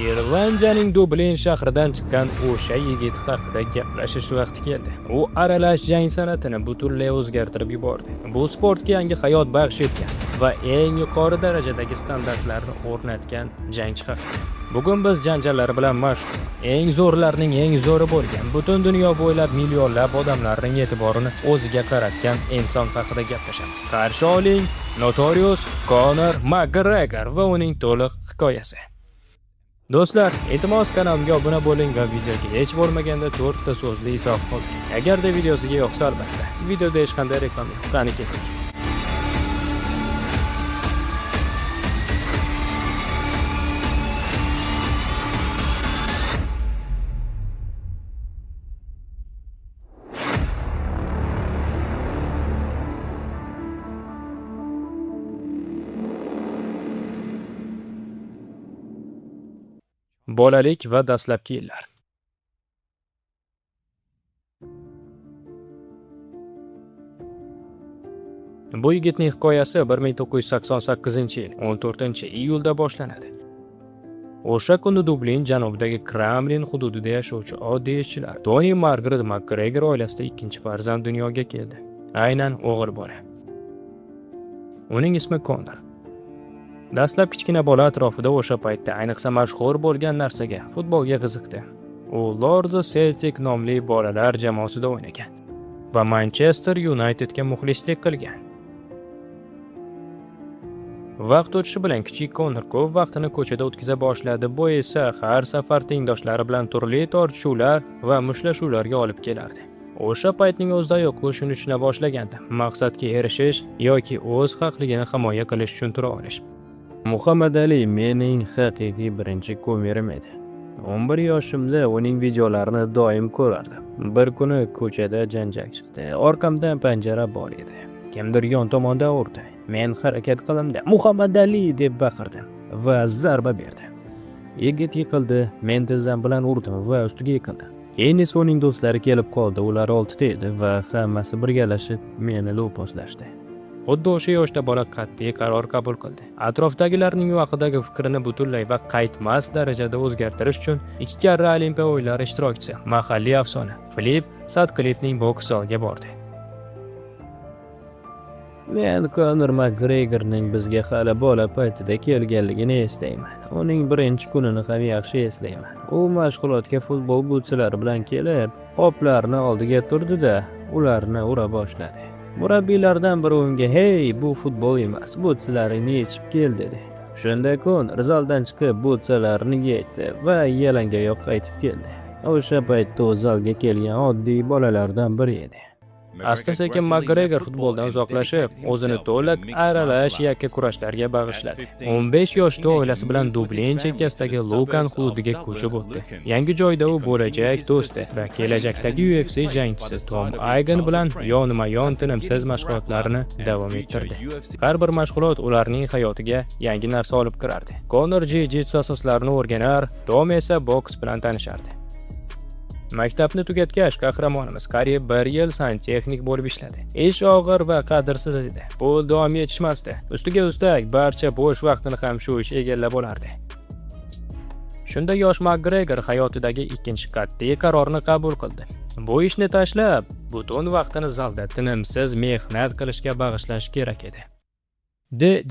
Irlandiyaning Dublin shahridan chiqqan o'sha yigit haqida gaplashish vaqti keldi. U aralash jang san'atini butunlay o'zgartirib yubordi. Bu sportga yangi hayot baxsh etgan va eng yuqori darajadagi standartlarni o'rnatgan jangchi haqida. Bugun biz janjallar bilan mashhur, eng zo'rlarning eng zo'ri bo'lgan, butun dunyo bo'ylab millionlab odamlarning e'tiborini o'ziga qaratgan inson haqida gaplashamiz. Qarshi oling, Notorious Conor McGregor va uning to'liq hikoyasi. Do'stlar, iltimos kanalimga obuna bo'ling va videoga hech bo'lmaganda 4 ta so'zli izoh qoldiring. Agarda videosiga yoqsa albatta. Videoda hech qanday reklama yo'q. Qani keting. Bolalik va dastlabki yillar. Bu yigitning hikoyasi 1988-yil 14-iyulda boshlanadi. O'sha kuni Dublin janubidagi Kremlin hududida yashovchi oddiy ishchilar Tony Margaret McGregor oilasida ikkinchi farzand dunyoga keldi. Aynan o'g'il bola. Uning ismi Conor. Dastlab kichkina bola atrofida o'sha paytda ayniqsa mashhur bo'lgan narsaga, futbolga qiziqdi. U Lords Celtic nomli bolalar jamoasida o'ynagan va Manchester Unitedga muxlislik qilgan. Vaqt o'tishi bilan kichik Conor ko'p vaqtini ko'chada o'tkaza boshladi. Bu esa har safar tengdoshlari bilan turli tortishuvlar va mushtlashuvlarga olib kelardi. O'sha paytning o'zidayoq u shuni tushuna boshlagandi. Maqsadga erishish yoki o'z haqligini himoya qilish uchun tura olish. Muhammad Ali mening haqiqiy birinchi kumirim edi. 11 yoshimda uning videolarini doim ko'rardim. Bir kuni ko'chada janjal chiqdi. Orqamdan panjara bor edi. Kimdir yon tomonda urdi. Men harakat qildim. Muhammad Ali deb baqirdim va zarba berdim. Yigit yiqildi. Men tizzam bilan urdim va ustiga yiqildi. Keyin esa uning do'stlari kelib qoldi. Ular 6 ta edi va hammasi birgalashib meni lo'poslashdi. Xuddi o'sha yoshda bola qat'iy qaror qabul qildi. Atrofdagilarning u haqidagi fikrini butunlay va qaytmas darajada o'zgartirish uchun 2 karra Olimpiya o'yinlari ishtirokchisi, mahalliy afsona Filip Sutcliffening boks zaliga bordi. Men Conor McGregorning bizga hali bola paytida kelganligini eslayman. Uning birinchi kunini ham yaxshi eslayman. U mashg'ulotga futbol butsilari bilan kelib, qoplarni oldiga turdi-da, ularni ura boshladi. Murabbiylardan biri unga "Hey, bu futbol emas, butslaringni yechib kel" dedi. Shunda Conor zaldan chiqib butslarini yechdi va yalangoyoq qaytib keldi. O'sha paytda u zalga kelgan oddiy bolalardan biri edi. Asta-sekin McGregor futboldan uzoqlashib, o'zini to'liq aralash yakka kurashlarga bag'ishladi. 15 yoshda oilasi bilan Dublin chekkasidagi Lucan hududiga ko'chib o'tdi. Yangi joyda u bo'lajak do'sti va kelajakdagi UFC jangchisi Tom Aygin bilan yonma-yon tinimsiz mashg'ulotlarini davom ettirdi. Har bir mashg'ulot ularning hayotiga yangi narsa olib kirardi. Conor jiu-jitsu asoslarini o'rganar, Tom esa boks bilan tanishardi. Maktabni tugatgach, qahramonimiz qariyb 1 yil santexnik bo'lib ishladi. Ish og'ir va qadrsiz edi. Bu davom etishmasdi. Ustiga ustak barcha bo'sh vaqtini ham shu ish egallab olardi. Shunda yosh McGregor hayotidagi ikkinchi qat'iy qarorni qabul qildi. Bu ishni tashlab, butun vaqtini zalda tinimsiz mehnat qilishga bag'ishlash kerak edi.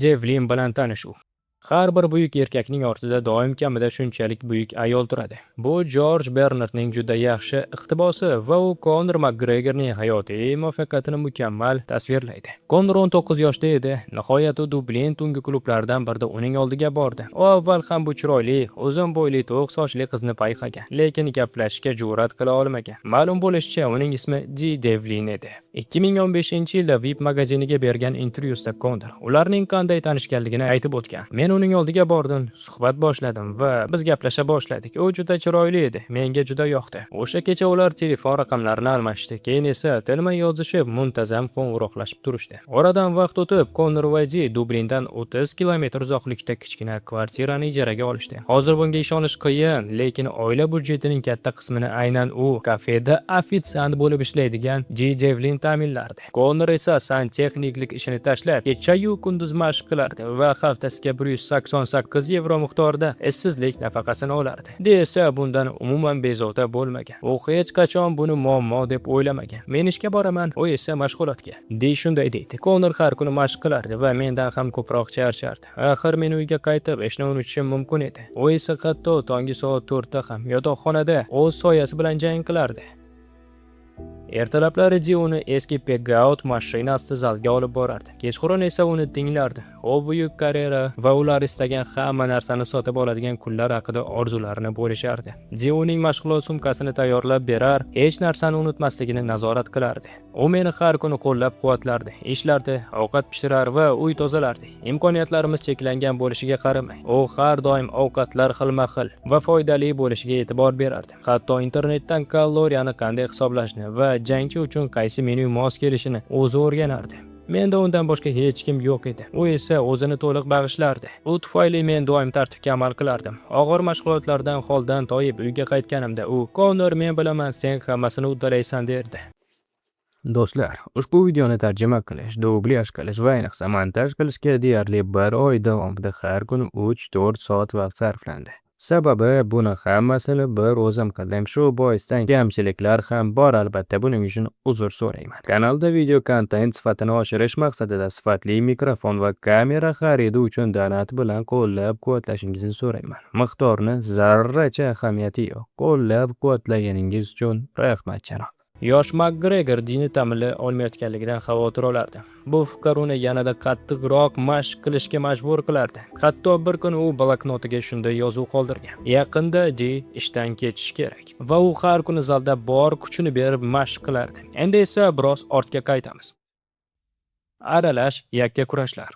Devlin bilan tanishuv. Har bir buyuk erkakning ortida doim kamida shunchalik buyuk ayol turadi. Bu George Bernardning juda yaxshi iqtibosi va u Conor McGregorning hayotiy muvaffaqiyatini mukammal tasvirlaydi. Conor 19 yoshda edi. Nihoyat u Dublin tungi klublaridan birida uning oldiga bordi. U avval ham bu chiroyli, uzun bo'yli, to'q sochli qizni payqagan, lekin gaplashishga jur'at qila olmagan. Ma'lum bo'lishicha, uning ismi Devlin edi. 2015-yilda VIP magaziniga bergan intervyusida Conor ularning qanday tanishganligini aytib o'tgan. Men uning oldiga bordim, suhbat boshladim va biz gaplasha boshladik. U juda chiroyli edi, menga juda yoqdi. O'sha kecha ular telefon raqamlarini almashdi. Keyin esa tilma yozishib, muntazam qo'ng'iroqlashib turishdi. Oradan vaqt o'tib, Conor va Dublindan 30 kilometr uzoqlikda kichkina kvartirani ijaraga olishdi. Hozir bunga ishonish qiyin, lekin oila budjetining katta qismini aynan u kafeda ofitsiant bo'lib ishlaydigan Devlin ta'minlardi. Conor esa santexniklik ishini tashlab, kecha-yu kunduz mashq qilardi va haftasiga 100 €788 miqdorida ishsizlik nafaqasini olardi. De esa bundan umuman bezovta bo'lmagan. U hech qachon buni muammo deb o'ylamagan. Men ishga boraman, u esa mashg'ulotga. De shunday deydi. Konor har kuni mashq qilardi va mendan ham ko'proq charchardi. Axir men uyga qaytib ishni unutishim mumkin edi. U esa hatto tongi soat 4 da ham yotoqxonada o'z soyasi bilan jang qilardi. Ertalablari Di uni eski Pegout mashinasida zalga olib borardi. Kechqurun esa uni tinglardi. U buyuk karyera va ular istagan hamma narsani sotib oladigan kunlar haqida orzularini bo'lishardi. Di uning mashg'ulot sumkasini tayyorlab berar, hech narsani unutmasligini nazorat qilardi. U meni har kuni qo'llab-quvvatlardi, ishlardi, ovqat pishirar va uy tozalardi. Imkoniyatlarimiz cheklangan bo'lishiga qaramay, u har doim ovqatlar xilma-xil va foydali bo'lishiga e'tibor berardi. Hatto internetdan kaloriyani qanday hisoblashni va jangchi uchun qaysi menyu mos kelishini o'zi o'rganardi. Menda undan boshqa hech kim yo'q edi. U esa o'zini to'liq bag'ishlardi. U tufayli men doim tartibga amal qilardim. Og'ir mashg'ulotlardan holdan toyib uyga qaytganimda u "Konor, men bilaman, sen hammasini uddalaysan" derdi. Do'stlar, ushbu videoni tarjima qilish, dublyaj qilish va ayniqsa montaj qilishga deyarli 1 oy davomida har kuni 3-4 soat vaqt sarflandi. Sababi buni hammasini bir o'zim qildim. Shu boisdan kamchiliklar ham bor, albatta buning uchun uzr so'rayman. Kanalda video kontent sifatini oshirish maqsadida sifatli mikrofon va kamera xaridi uchun donat bilan qo'llab-quvvatlashingizni so'rayman. Miqdorni zarracha ahamiyati yo'q. Qo'llab-quvvatlaganingiz uchun rahmat janob. Yosh Makgregor dini ta'minlay olmayotganligidan xavotir olardi. Bu fikr uni yanada qattiqroq mashq qilishga majbur qilardi. Hatto bir kun u bloknotiga shunday yozuv qoldirgan: "Yaqinda Di ishdan ketish kerak" va u har kuni zalda bor kuchini berib mashq qilardi. Endi esa biroz ortga qaytamiz. Aralash yakka kurashlar.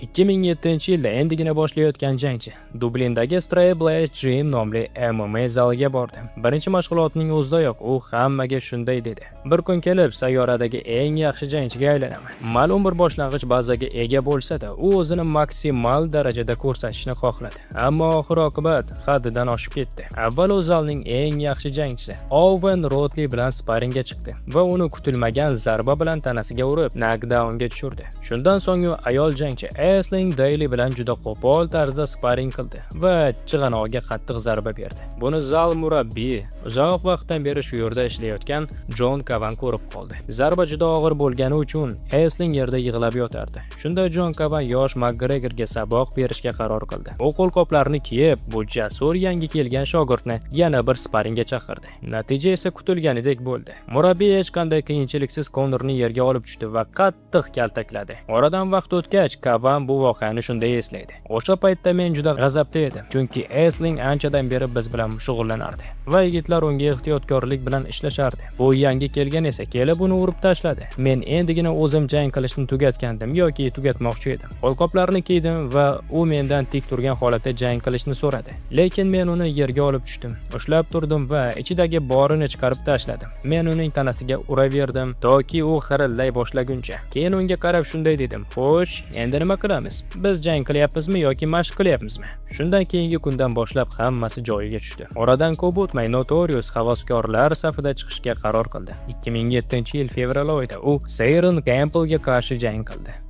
2007-yilda endigina boshlayotgan jangchi Dublindagi Strayblaze Gym nomli MMA zaliga bordi. Birinchi mashg'ulotning o'zidayoq u hammaga shunday dedi: "Bir kun kelib sayyoradagi eng yaxshi jangchiga aylanaman." Ma'lum bir boshlang'ich bazaga ega bo'lsa-da, u o'zini maksimal darajada ko'rsatishni xohladi. Ammo oxir-oqibat haddidan oshib ketdi. Avval u zalning eng yaxshi jangchisi Owen Rotley bilan sparingga chiqdi va uni kutilmagan zarba bilan tanasiga urib, knockdownga tushirdi. Shundan so'ng u ayol jangchi Aisling Daly bilan juda qo'pol tarzda sparing qildi va chig'anog'iga qattiq zarba berdi. Buni zal murabbiyi uzoq vaqtdan beri shu yerda ishlayotgan John Kavan ko'rib qoldi. Zarba juda og'ir bo'lgani uchun Aisling yerda yig'lab yotardi. Shunda John Kavan yosh Makgregorga saboq berishga qaror qildi. U qo'lqoplarni kiyib, bu jasur yangi kelgan shogirdni yana bir sparingga chaqirdi. Natija esa kutilganidek bo'ldi. Murabbiy hech qanday qiyinchiliksiz Konorni yerga olib tushdi va qattiq kaltakladi. Oradan vaqt o'tgach, Kavan bu voqeani shunday eslaydi: "O'sha paytda men juda g'azabda edim, chunki Aisling anchadan beri biz bilan shug'ullanardi va yigitlar unga ehtiyotkorlik bilan ishlashardi. Bu yangi kelgan esa kelib uni urib tashladi. Men endigina o'zim jang qilishni tugatgandim yoki tugatmoqchi edim. Qo'lqoplarni kiydim va u mendan tik turgan holatda jang qilishni so'radi. Lekin men uni yerga olib tushdim, ushlab turdim va ichidagi borini chiqarib tashladim. Men uning tanasiga uraverdim toki u xirillay boshlaguncha. Keyin unga qarab shunday dedim: "Xo'sh, endi nima qilamiz? Biz jang qilyapmizmi yoki mashq qilyapmizmi?" Shundan keyingi kundan boshlab hammasi joyiga tushdi. Oradan ko'p o'tmay Notorious havaskorlar safida chiqishga qaror qildi. 2007-yil fevral oyida u Cyril Campbellga qarshi jang qildi.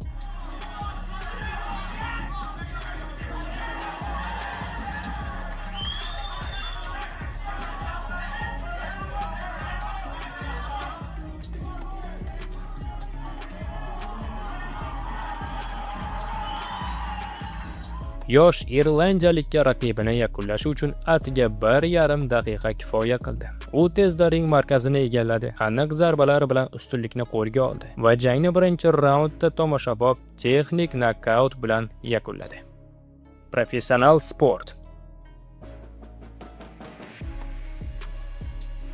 Yosh irlandiyalikka raqibini yakunlash uchun atiga 1,5 daqiqa kifoya qildi. U tezda ring markazini egalladi, aniq zarbalar bilan ustunlikni qo'lga oldi va jangni birinchi raundda tomoshabob texnik nokaut bilan yakunladi. Professional sport.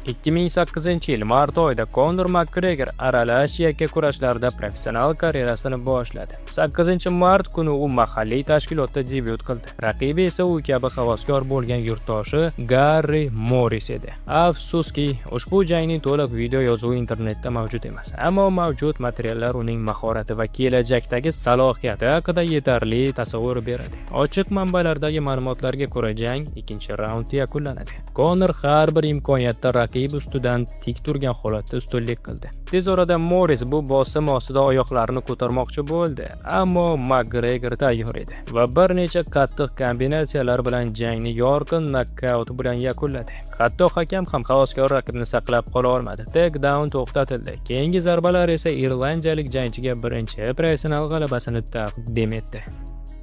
2008-yil mart oyida Conor Makgregor aralash yakka kurashlarda professional karyerasini boshladi. 8-mart kuni u mahalliy tashkilotda debyut qildi. Raqibi esa u kabi havaskor bo'lgan yurtdoshi Gary Morris edi. Afsuski, ushbu jangning to'liq video yozuvi internetda mavjud emas. Ammo mavjud materiallar uning mahorati va kelajakdagi salohiyati haqida yetarli tasavvur beradi. Ochiq manbalardagi ma'lumotlarga ko'ra jang 2-raundda yakunlanadi. Conor har bir imkoniyatda raqib ustidan tik turgan holatda ustunlik qildi. Tez orada Morris bu bosim ostida oyoqlarini ko'tarmoqchi bo'ldi, ammo Makgregor tayyor edi va bir necha qattiq kombinatsiyalar bilan jangni yorqin nokaut bilan yakunladi. Hatto hakam ham havaskor raqibni saqlab qola olmadi. Takedown to'xtatildi. Keyingi zarbalar esa irlandiyalik jangchiga birinchi professional g'alabasini taqdim etdi.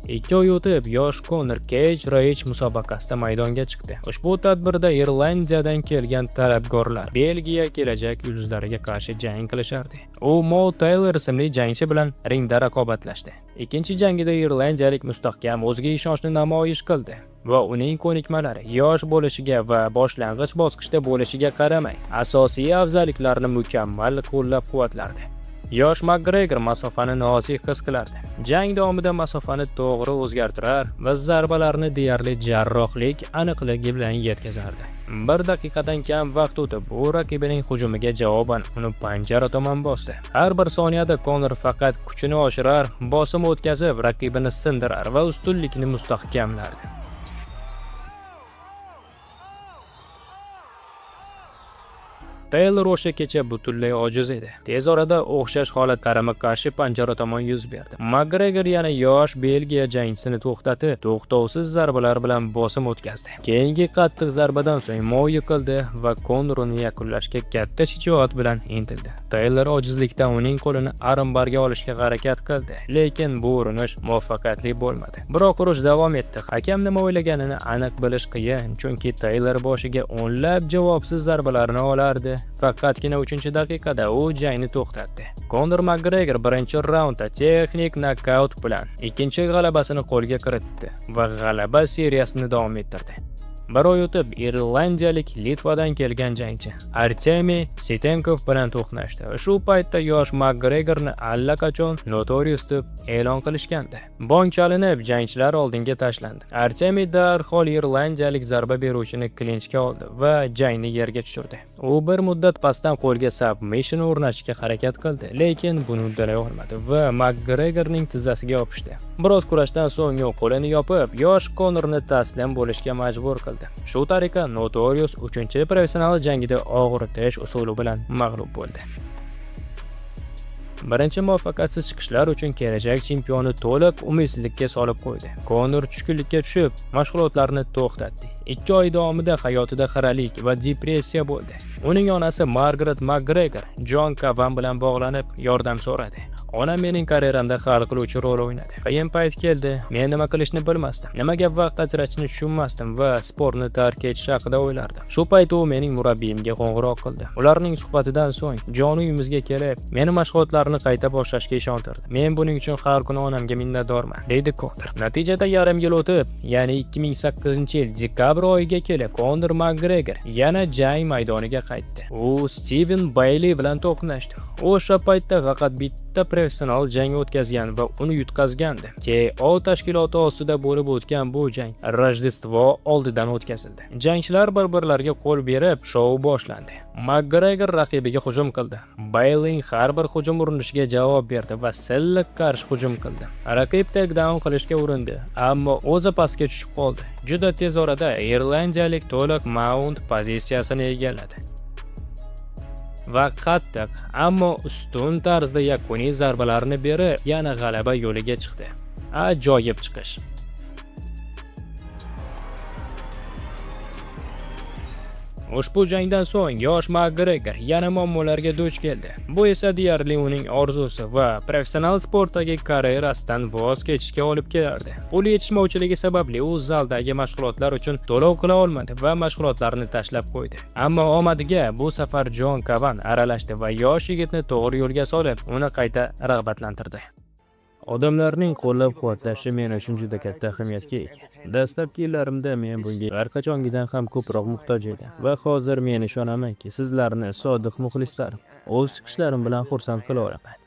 2 oy o'tib, yosh Conor Cage Rage musobaqasida maydonga chiqdi. Ushbu tadbirda Irlandiyadan kelgan talabgorlar Belgiya kelajak yulduzlariga qarshi jang qilishardi. U Mo Taylor ismli jangchi bilan ringda raqobatlashdi. Ikkinchi jangida irlandiyalik mustahkam o'ziga ishonchni namoyish qildi va uning ko'nikmalari yosh bo'lishiga va boshlang'ich bosqichda bo'lishiga qaramay, asosiy afzalliklarni mukammal qo'llab-quvvatlardi. Yosh Makgregor masofani nozik his qilardi. Jang davomida masofani to'g'ri o'zgartirar va zarbalarni deyarli jarrohlik aniqligi bilan yetkazardi. 1 daqiqadan kam vaqt o'tib, bu raqibining hujumiga javoban uni panjara tomon bosdi. Har bir soniyada Conor faqat kuchini oshirar, bosim o'tkazib, raqibini sindirar va ustunlikni mustahkamlardi. Taylor o'sha kecha butunlay ojiz edi. Tez orada o'xshash holat qarama-qarshi panjara tomon yuz berdi. Makgregor yana yosh Belgiya jangchisini to'xtatib, to'xtovsiz zarbalar bilan bosim o'tkazdi. Keyingi qattiq zarbadan so'ng Mo yiqildi va Conor uni yakunlashga katta shijoat bilan intildi. Taylor ojizlikdan uning qo'lini armbarga olishga harakat qildi, lekin bu urinish muvaffaqiyatli bo'lmadi. Biroq urush davom etdi. Hakam nima o'ylaganini aniq bilish qiyin, chunki Taylor boshiga o'nlab javobsiz zarbalarni olardi. Faqatgina 3-daqiqada u jangni to'xtatdi. Conor Makgregor birinchi raundda texnik nokaut bilan ikkinchi g'alabasini qo'lga kiritdi va g'alaba seriyasini davom ettirdi. Bir oy o'tib, irlandiyalik Litvadan kelgan jangchi Artemiy Sitenkov bilan to'qnashdi. Shu paytda yosh Makgregorni allaqachon Notorious deb e'lon qilishgandi. Bong chalinib, jangchilar oldinga tashlandi. Artemiy darhol irlandiyalik zarba beruvchini klinchga oldi va jangni yerga tushirdi. U bir muddat pastdan qo'lga submission o'rnatishga harakat qildi, lekin buni uddalay olmadi va Makgregorning tizzasiga yopishdi. Biroz kurashdan so'ng u qo'lini yopib, yosh Conorni taslim bo'lishga majbur qildi. Shu tariqa Notorious 3-professional jangida og'ritish usuli bilan mag'lub bo'ldi. Birinchi muvaffaqiyatsiz chiqishlar uchun kelajak chempioni to'liq umidsizlikka solib qo'ydi. Conor tushkunlikka tushib, mashg'ulotlarni to'xtatdi. 2 oy davomida hayotida xiralik va depressiya bo'ldi. Uning onasi Margaret Makgregor John Cavan bilan bog'lanib yordam so'radi. Onam mening karyeramda hal qiluvchi rol o'ynadi. Qiyin payt keldi, men nima qilishni bilmasdim. Nimaga vaqt ajratishni tushunmasdim va sportni tark etish haqida o'ylardim. Shu payt u mening murabbiyimga qo'ng'iroq qildi. Ularning suhbatidan so'ng Jon uyimizga kelib, meni mashg'ulotlarni qayta boshlashga ishontirdi. Men buning uchun har kuni onamga minnatdorman, deydi Conor. Natijada yarim yil o'tib, ya'ni 2008-yil dekabr oyiga kelib, Conor Makgregor yana jang maydoniga qaytdi. U Steven Bailey bilan to'qnashdi. O'sha paytda faqat bitta professional jang o'tkazgan va uni yutqazgandi. KO tashkiloti ostida bo'lib o'tgan bu jang Rojdestvo oldidan o'tkazildi. Jangchilar bir-birlariga qo'l berib, shou boshlandi. Makgregor raqibiga hujum qildi. Bailey har bir hujum urinishiga javob berdi va silliq qarshi hujum qildi. Raqib takedown qilishga urindi, ammo o'zi pastga tushib qoldi. Juda tez orada irlandiyalik to'liq mount pozitsiyasini egalladi va qattiq, ammo ustun tarzda yakuniy zarbalarni berib, yana g'alaba yo'liga chiqdi. Ajoyib chiqish. Ushbu jangdan so'ng yosh Makgregor yana muammolarga duch keldi. Bu esa deyarli uning orzusi va professional sportdagi karyerasidan voz kechishga olib kelardi. Pul yetishmovchiligi sababli u zaldagi mashg'ulotlar uchun to'lov qila olmadi va mashg'ulotlarni tashlab qo'ydi. Ammo omadiga bu safar John Cavan aralashdi va yosh yigitni to'g'ri yo'lga solib, uni qayta rag'batlantirdi. Odamlarning qo'llab-quvvatlashi men uchun juda katta ahamiyatga ega. Dastlabki yillarimda men bunga har qachongidan ham ko'proq muhtoj edim va hozir men ishonamanki, sizlarni sodiq muxlislarim o'z chiqishlarim bilan xursand qila olaman.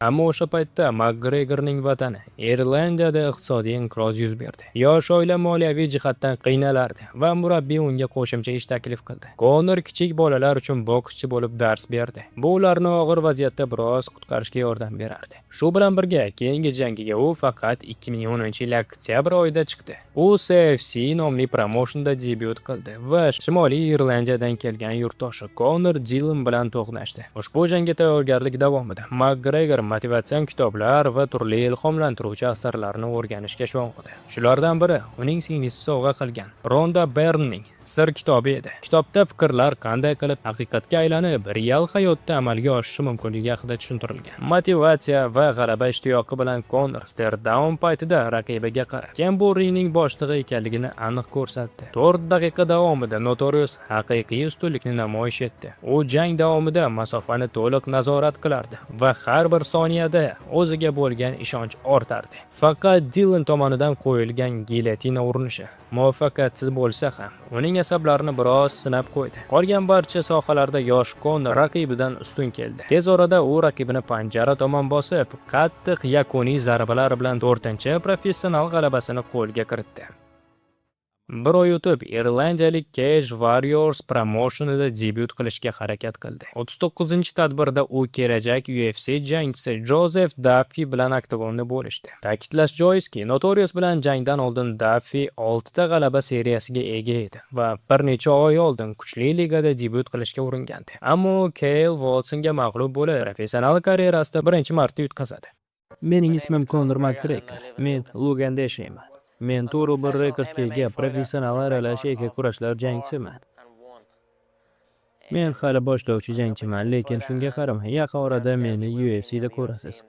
Ammo o'sha paytda Makgregorning vatani Irlandiyada iqtisodiy inqiroz yuz berdi. Yosh oila moliyaviy jihatdan qiynalardi va murabbiy unga qo'shimcha ish taklif qildi. Konor kichik bolalar uchun bokschi bo'lib dars berdi. Bu ularni og'ir vaziyatda biroz qutqarishga yordam berardi. Shu bilan birga keyingi jangiga u faqat 2010-yil oktyabr oyida chiqdi. U CFC nomli promotionda debyut qildi va Shimoliy Irlandiyadan kelgan yurtdoshi Conor Dillon bilan to'qnashdi. Ushbu jangga tayyorgarlik davomida Makgregor motivatsion kitoblar va turli ilhomlantiruvchi asarlarni o'rganishga sho'ng'idi. Shulardan biri uning singlisi sovg'a qilgan Ronda Byrnening Sir kitobi edi. Kitobda fikrlar qanday qilib haqiqatga aylanib, real hayotda amalga oshishi mumkinligi haqida tushuntirilgan. Motivatsiya va g'alaba ishtiyoqi bilan Conor stare-down paytida raqibiga qarab, kim bu ringning boshlig'i ekanligini aniq ko'rsatdi. 4 daqiqa davomida Notorious haqiqiy ustunlikni namoyish etdi. U jang davomida masofani to'liq nazorat qilardi va har bir soniyada o'ziga bo'lgan ishonch ortardi. Faqat Dillon tomonidan qo'yilgan gilotina urinishi muvaffaqiyatsiz bo'lsa ham, uning asablarini biroz sinab qo'ydi. Qolgan barcha sohalarda yosh Conor raqibidan ustun keldi. Tez orada u raqibini panjara tomon bosib, qattiq yakuniy zarbalar bilan 4-professional g'alabasini qo'lga kiritdi. Bir oy o'tib, irlandiyalik Cage Warriors promotionida debyut qilishga harakat qildi. 39-tadbirda u kelajak UFC jangchisi Joseph Duffy bilan oktagonda bo'lishdi. Ta'kidlash joizki, Notorious bilan jangdan oldin Duffy 6 ta g'alaba seriyasiga ega edi va bir necha oy oldin kuchli ligada debyut qilishga uringandi. Ammo Kyle Watsonga mag'lub bo'lib, professional karyerasida birinchi marta yutqazadi. Mening ismim Conor McGregor. Men Luganda yashayman. Men to'g'ri bir rekordga ega professional aralash aka kurashlar jangchisiman. Men hali boshlovchi jangchiman, lekin shunga qaramay, yaqin orada meni UFC'da ko'rasiz.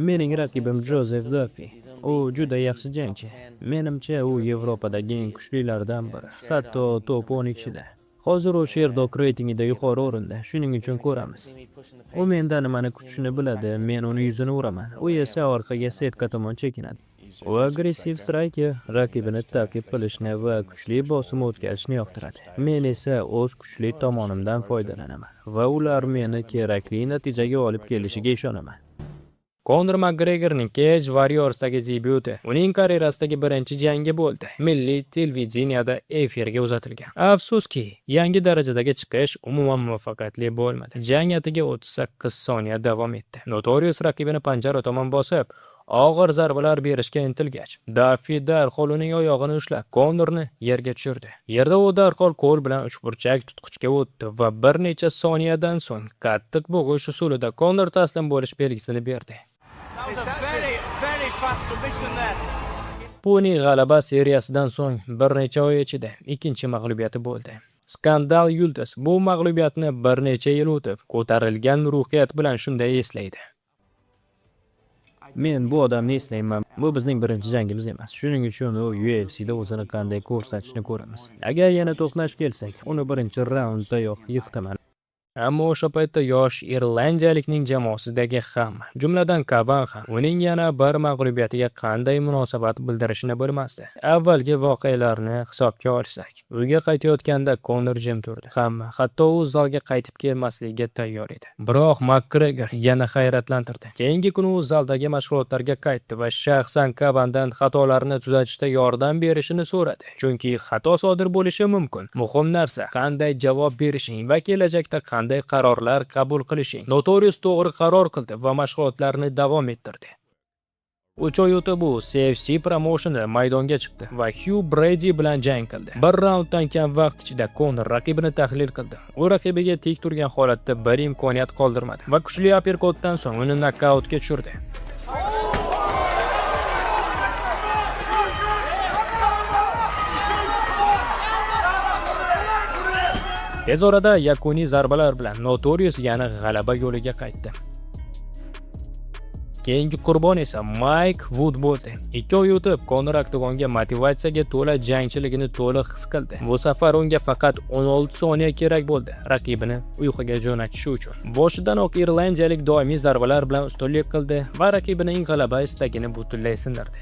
Mening raqibim Joseph Duffy. U juda yaxshi jangchi. Menimcha, u Yevropadagi eng kuchlilardan biri, hatto top 12da. Hozir u Sherdog reytingida yuqori o'rinda, shuning uchun ko'ramiz. U mendan nimani kutishini biladi, men uni yuzini uraman. U esa orqaga setka tomon chekinadi. U agressiv striker, raqibini ta'qib qilishni va kuchli bosim o'tkazishni yoqtiradi. Men esa o'z kuchli tomonimdan foydalanaman va ular meni kerakli natijaga olib kelishiga ishonaman. Conor McGregorning Cage Warriorsdagi debyuti uning karyerasidagi birinchi jangi bo'ldi. Milliy televideniyada efirga uzatilgan. Afsuski, yangi darajadagi chiqish umuman muvaffaqiyatli bo'lmadi. Jang atiga 38 soniya davom etdi. Notorious raqibini panjara tomon bosib, og'ir zarbalar berishga intilgach, Duffy darhol uning oyog'ini ushlab, Conorni yerga tushirdi. Yerda u darhol qo'l bilan uchburchak tutqichga o'tdi va bir necha soniyadan so'ng qattiq bo'g'ish usulida Conor taslim bo'lish belgisini berdi. Bu uning g'alaba seriyasidan so'ng bir necha oy ichida ikkinchi mag'lubiyati bo'ldi. Skandal yulduz bu mag'lubiyatni bir necha yil o'tib, ko'tarilgan ruhiyat bilan shunday eslaydi. Men bu odamni eslayman. Bu bizning birinchi jangimiz emas. Shuning uchun u UFC'da o'zini qanday ko'rsatishni ko'ramiz. Agar yana to'qnash kelsak, uni birinchi raunddayoq yiqitaman. Ammo o'sha paytda yosh irlandiyalikning jamoasidagi hamma, jumladan Kavan ham uning yana bir mag'lubiyatiga qanday munosabat bildirishini bilmasdi. Avvalgi voqealarni hisobga olsak, uyga qaytayotganda Conor jim turdi. Hamma, hatto u zalga qaytib kelmasligiga tayyor edi. Biroq McGregor yana hayratlantirdi. Keyingi kuni u zaldagi mashg'ulotlarga qaytdi va shaxsan Kavandan xatolarni tuzatishda yordam berishini so'radi. Chunki xato sodir bo'lishi mumkin. Muhim narsa qanday javob berishing va kelajakda qanday qarorlar qabul qilishing. Notorious to'g'ri qaror qildi va mashg'ulotlarni davom ettirdi. 3 oy o'tib u CFC promotionida maydonga chiqdi va Hugh Brady bilan jang qildi. Bir raunddan kam vaqt ichida Conor raqibini tahlil qildi. U raqibiga tik turgan holatda bir imkoniyat qoldirmadi va kuchli upperkotdan so'ng uni nokautga tushirdi. Tez orada yakuniy zarbalar bilan Notorious yana g'alaba yo'liga qaytdi. Keyingi qurbon esa Mike Wood bo'ldi. 2 oy o'tib Conor oktagonga motivatsiyaga to'la jangchiligini to'liq his qildi. Bu safar unga faqat 16 soniya kerak bo'ldi raqibini uyquga jo'natish uchun. Boshidanoq irlandiyalik doimiy zarbalar bilan ustunlik qildi va raqibining g'alaba istagini butunlay sindirdi.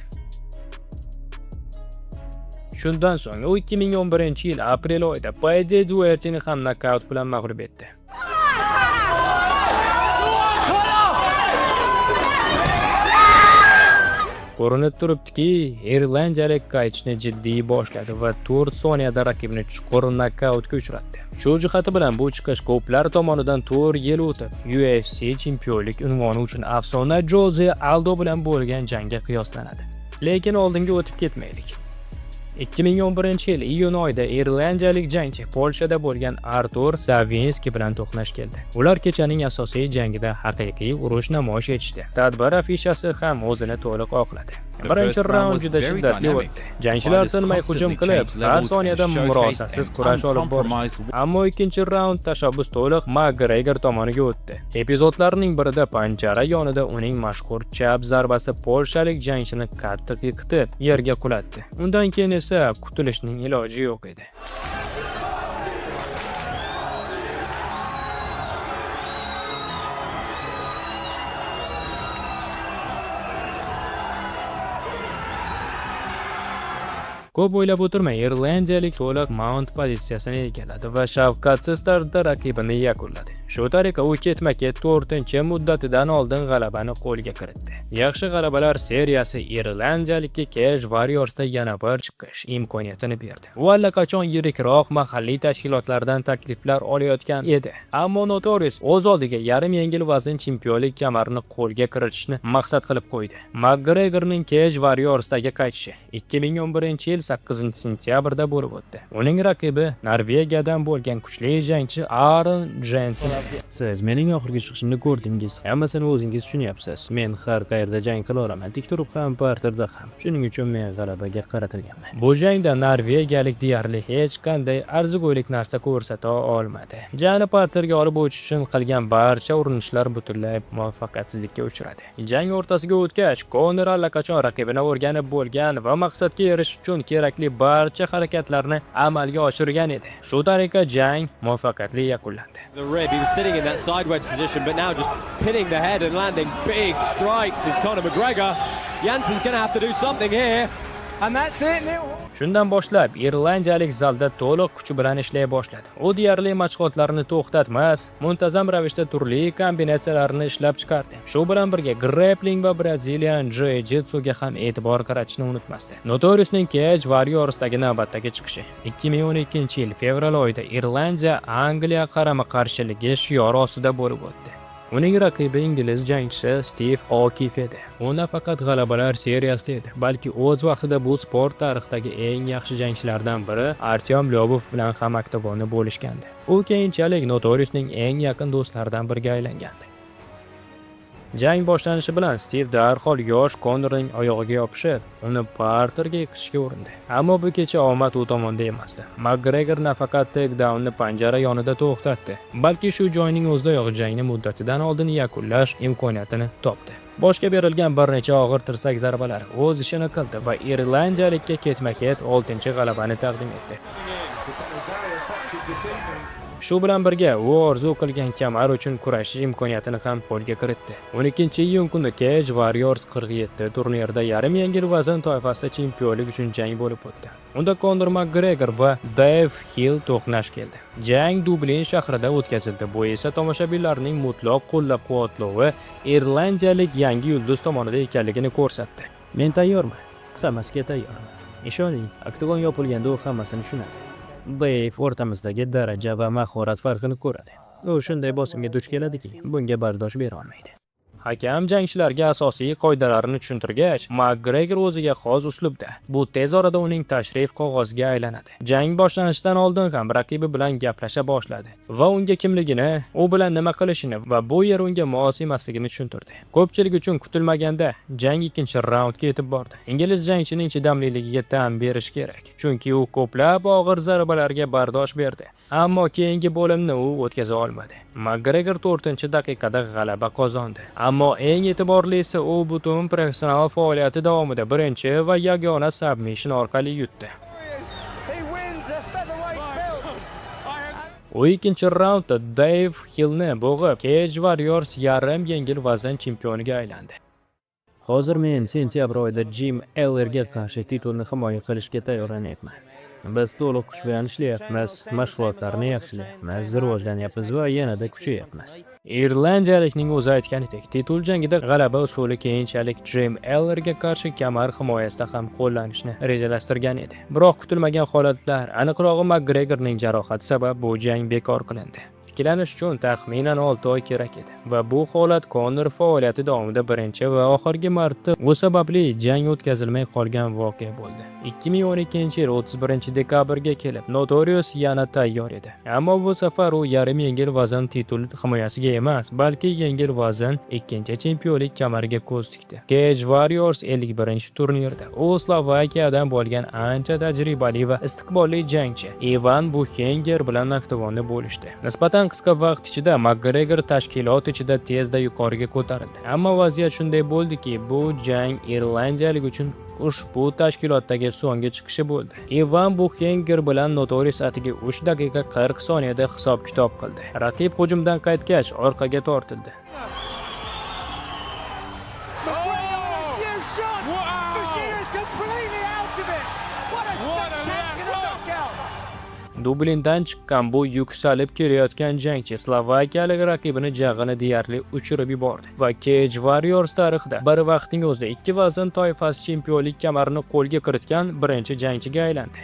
Shundan so'ng u 2011-yil aprel oyida Paddy Duertini ham nokaut bilan mag'lub etdi. Ko'rinib turibdiki, irlandiyalik qaytishni jiddiy boshladi va 4 soniyada raqibni chuqur nokautga uchratdi. Shu jihati bilan bu chiqish ko'plar tomonidan 4 yil o'tib UFC chempionlik unvoni uchun afsona Jose Aldo bilan bo'lgan jangga qiyoslanadi. Lekin oldinga o'tib ketmaylik. 2011-yil iyun oyida irlandiyalik jangchi Polshada bo'lgan Artur Savinski bilan to'qnash keldi. Ular kechaning asosiy jangida haqiqiy urush namoyish etishdi. Tadbir afishasi ham o'zini to'liq oqladi. Birinchi raund juda shiddatli o'tdi. Jangchilar tinmay hujum qilib, har soniyada murosasiz kurash olib bordi. Ammo ikkinchi raund tashabbus to'liq McGregor tomoniga o'tdi. Epizodlarning birida panjara yonida uning mashhur chap zarbasi polshalik jangchini qattiq yiqitib, yerga qulatdi. Undan keyin esa qutulishning iloji yo'q edi. Ko'p o'ylab o'tirmay, irlandiyalik to'liq mount pozitsiyasini egalladi va shafqatsiz tarzda raqibini yakunladi. Shu tariqa u ketma-ket 4-muddatidan oldin g'alabani qo'lga kiritdi. Yaxshi g'alabalar seriyasi irlandiyalikka Cage Warriorsda yana bir chiqish imkoniyatini berdi. U allaqachon yirikroq mahalliy tashkilotlardan takliflar olayotgan edi. Ammo Notorious o'z oldiga yarim yengil vazn chempionlik kamarini qo'lga kiritishni maqsad qilib qo'ydi. McGregorning Cage Warriorsdagi qaytishi 2011-yil 8-sentyabrda bo'lib o'tdi. Uning raqibi Norvegiyadan bo'lgan kuchli jangchi Aron Jensen. Siz mening oxirgi chiqishimni ko'rdingiz. Hammasini o'zingiz tushunyapsiz. Men har qayerda jang qila olaman, tik turib ham, parterda ham. Shuning uchun men g'alabaga qaratilganman. Bu jangda norvegiyalik deyarli hech qanday arzigulik narsa ko'rsata olmadi. Jangni parterga olib o'tish uchun qilgan barcha urinishlar butunlay muvaffaqiyatsizlikka uchradi. Jang o'rtasiga o'tgach, Conor allaqachon raqibini o'rganib bo'lgan va maqsadga erishish uchun kerakli barcha harakatlarni amalga oshirgan edi. Shu tariqa jang muvaffaqiyatli yakunlandi. The rib, he was sitting in that side wedge position, but now just pinning the head and landing big strikes is Conor McGregor. Jansen's going to have to do something here. And that's it, Neil. Shundan boshlab irlandiyalik zalda to'liq kuchi bilan ishlay boshladi. U deyarli mashg'ulotlarni to'xtatmas, muntazam ravishda turli kombinatsiyalarni ishlab chiqardi. Shu bilan birga grappling va Brazilian jiu-jitsuga ham e'tibor qaratishni unutmasdi. Notoriousning Cage Warriorsdagi navbatdagi chiqishi 2012-yil fevral oyida Irlandiya Angliya qarama-qarshiligi shiori ostida bo'lib o'tdi. Uning raqibi ingliz jangchisi Steve O'Keefe edi. U nafaqat g'alabalar seriyasida edi, balki o'z vaqtida bu sport tarixidagi eng yaxshi jangchilardan biri Artyom Lyobov bilan ham oktagonni bo'lishgandi. U keyinchalik Notoriousning eng yaqin do'stlaridan biriga aylangandi. Jang boshlanishi bilan Steve darhol yosh Conorning oyog'iga yopishib, uni parterga yiqitishga urindi. Ammo bu kecha omad u tomonda emasdi. McGregor nafaqat takedownni panjara yonida to'xtatdi, balki shu joyning o'zidayoq jangni muddatidan oldin yakunlash imkoniyatini topdi. Boshga berilgan bir necha og'ir tirsak zarbalari o'z ishini qildi va irlandiyalikka ketma-ket 6-g'alabani taqdim etdi. Shu bilan birga u orzu qilgan kamar uchun kurashish imkoniyatini ham qo'lga kiritdi. 12-iyun kuni Cage Warriors 47 turnirida yarim yengil vazn toifasida chempionlik uchun jang bo'lib o'tdi. Unda Conor McGregor va Dave Hill to'qnash keldi. Jang Dublin shahrida o'tkazildi. Bu esa tomoshabinlarning mutlaq qo'llab-quvvatlovi irlandiyalik yangi yulduz tomonida ekanligini ko'rsatdi. Men tayyorman. Hammasiga tayyorman. Ishoning, oktagon yopilganda u hammasini tushunadi. Dave o'rtamizdagi daraja va mahorat farqini ko'radi. U shunday bosimga duch keladiki, bunga bardosh bera olmaydi. Hakam jangchilarga asosiy qoidalarni tushuntirgach, McGregor o'ziga xos uslubda bu tez orada uning tashrif qog'oziga aylanadi. Jang boshlanishidan oldin ham raqibi bilan gaplasha boshladi va unga kimligini, u bilan nima qilishini va bu yer unga mos emasligini tushuntirdi. Ko'pchilik uchun kutilmaganda jang ikkinchi raundga yetib bordi. Ingliz jangchining chidamliligiga tan berish kerak, chunki u ko'plab og'ir zarbalarga bardosh berdi, ammo keyingi bo'limni u o'tkaza olmadi. McGregor 4-daqiqada g'alaba qozondi. Ammo eng e'tiborlisi u butun professional faoliyati davomida birinchi va yagona submission orqali yutdi. U ikkinchi raundda Dave Hillni bo'g'ib, Cage Warriors yarim yengil vazn chempioniga aylandi. Hozir men sentyabr oyida Jim Ellerga qarshi titulni himoya qilishga tayyorlanyapman. Biz to'liq kuch bilan ishlayapmiz, mashg'ulotlarni yaxshilayapmiz, rivojlanyapmiz va yanada kuchayapmiz. Irlandiyalikning o'zi aytganidek, titul jangida g'alaba usuli keyinchalik Jim Ellerga qarshi kamar himoyasida ham qo'llanishni rejalashtirgan edi. Biroq kutilmagan holatlar, aniqrog'i Makgregorning jarohati sabab bu jang bekor qilindi. Tiklanish uchun taxminan 6 oy kerak edi va bu holat Conor faoliyati davomida birinchi va oxirgi marta u sababli jang o'tkazilmay qolgan voqea bo'ldi. 2012-yil 31-dekabrga kelib Notorious yana tayyor edi. Ammo bu safar u yarim yengil vazn titul himoyasiga emas, balki yengil vazn ikkinchi chempionlik kamariga ko'z tikdi. Cage Warriors 51-turnirda u Slovakiyadan bo'lgan ancha tajribali va istiqbolli jangchi Ivan Buchenger bilan oktagonda bo'lishdi. Nisbatan qisqa vaqt ichida Makgregor tashkilot ichida tezda yuqoriga ko'tarildi. Ammo vaziyat shunday bo'ldiki, bu jang irlandiyalik uchun ushbu tashkilotdagi so'nggi chiqishi bo'ldi. Ivan Buchenger bilan Notorious atigi 3 daqiqa 40 soniyada hisob-kitob qildi. Raqib hujumdan qaytgach, orqaga tortildi. Dublindan chiqqan bu yuksalib kelayotgan jangchi slovakiyalik raqibini jag'ini deyarli uchirib yubordi va Cage Warriors tarixida bir vaqtning o'zida 2 vazn toifasi chempionlik kamarini qo'lga kiritgan birinchi jangchiga aylandi.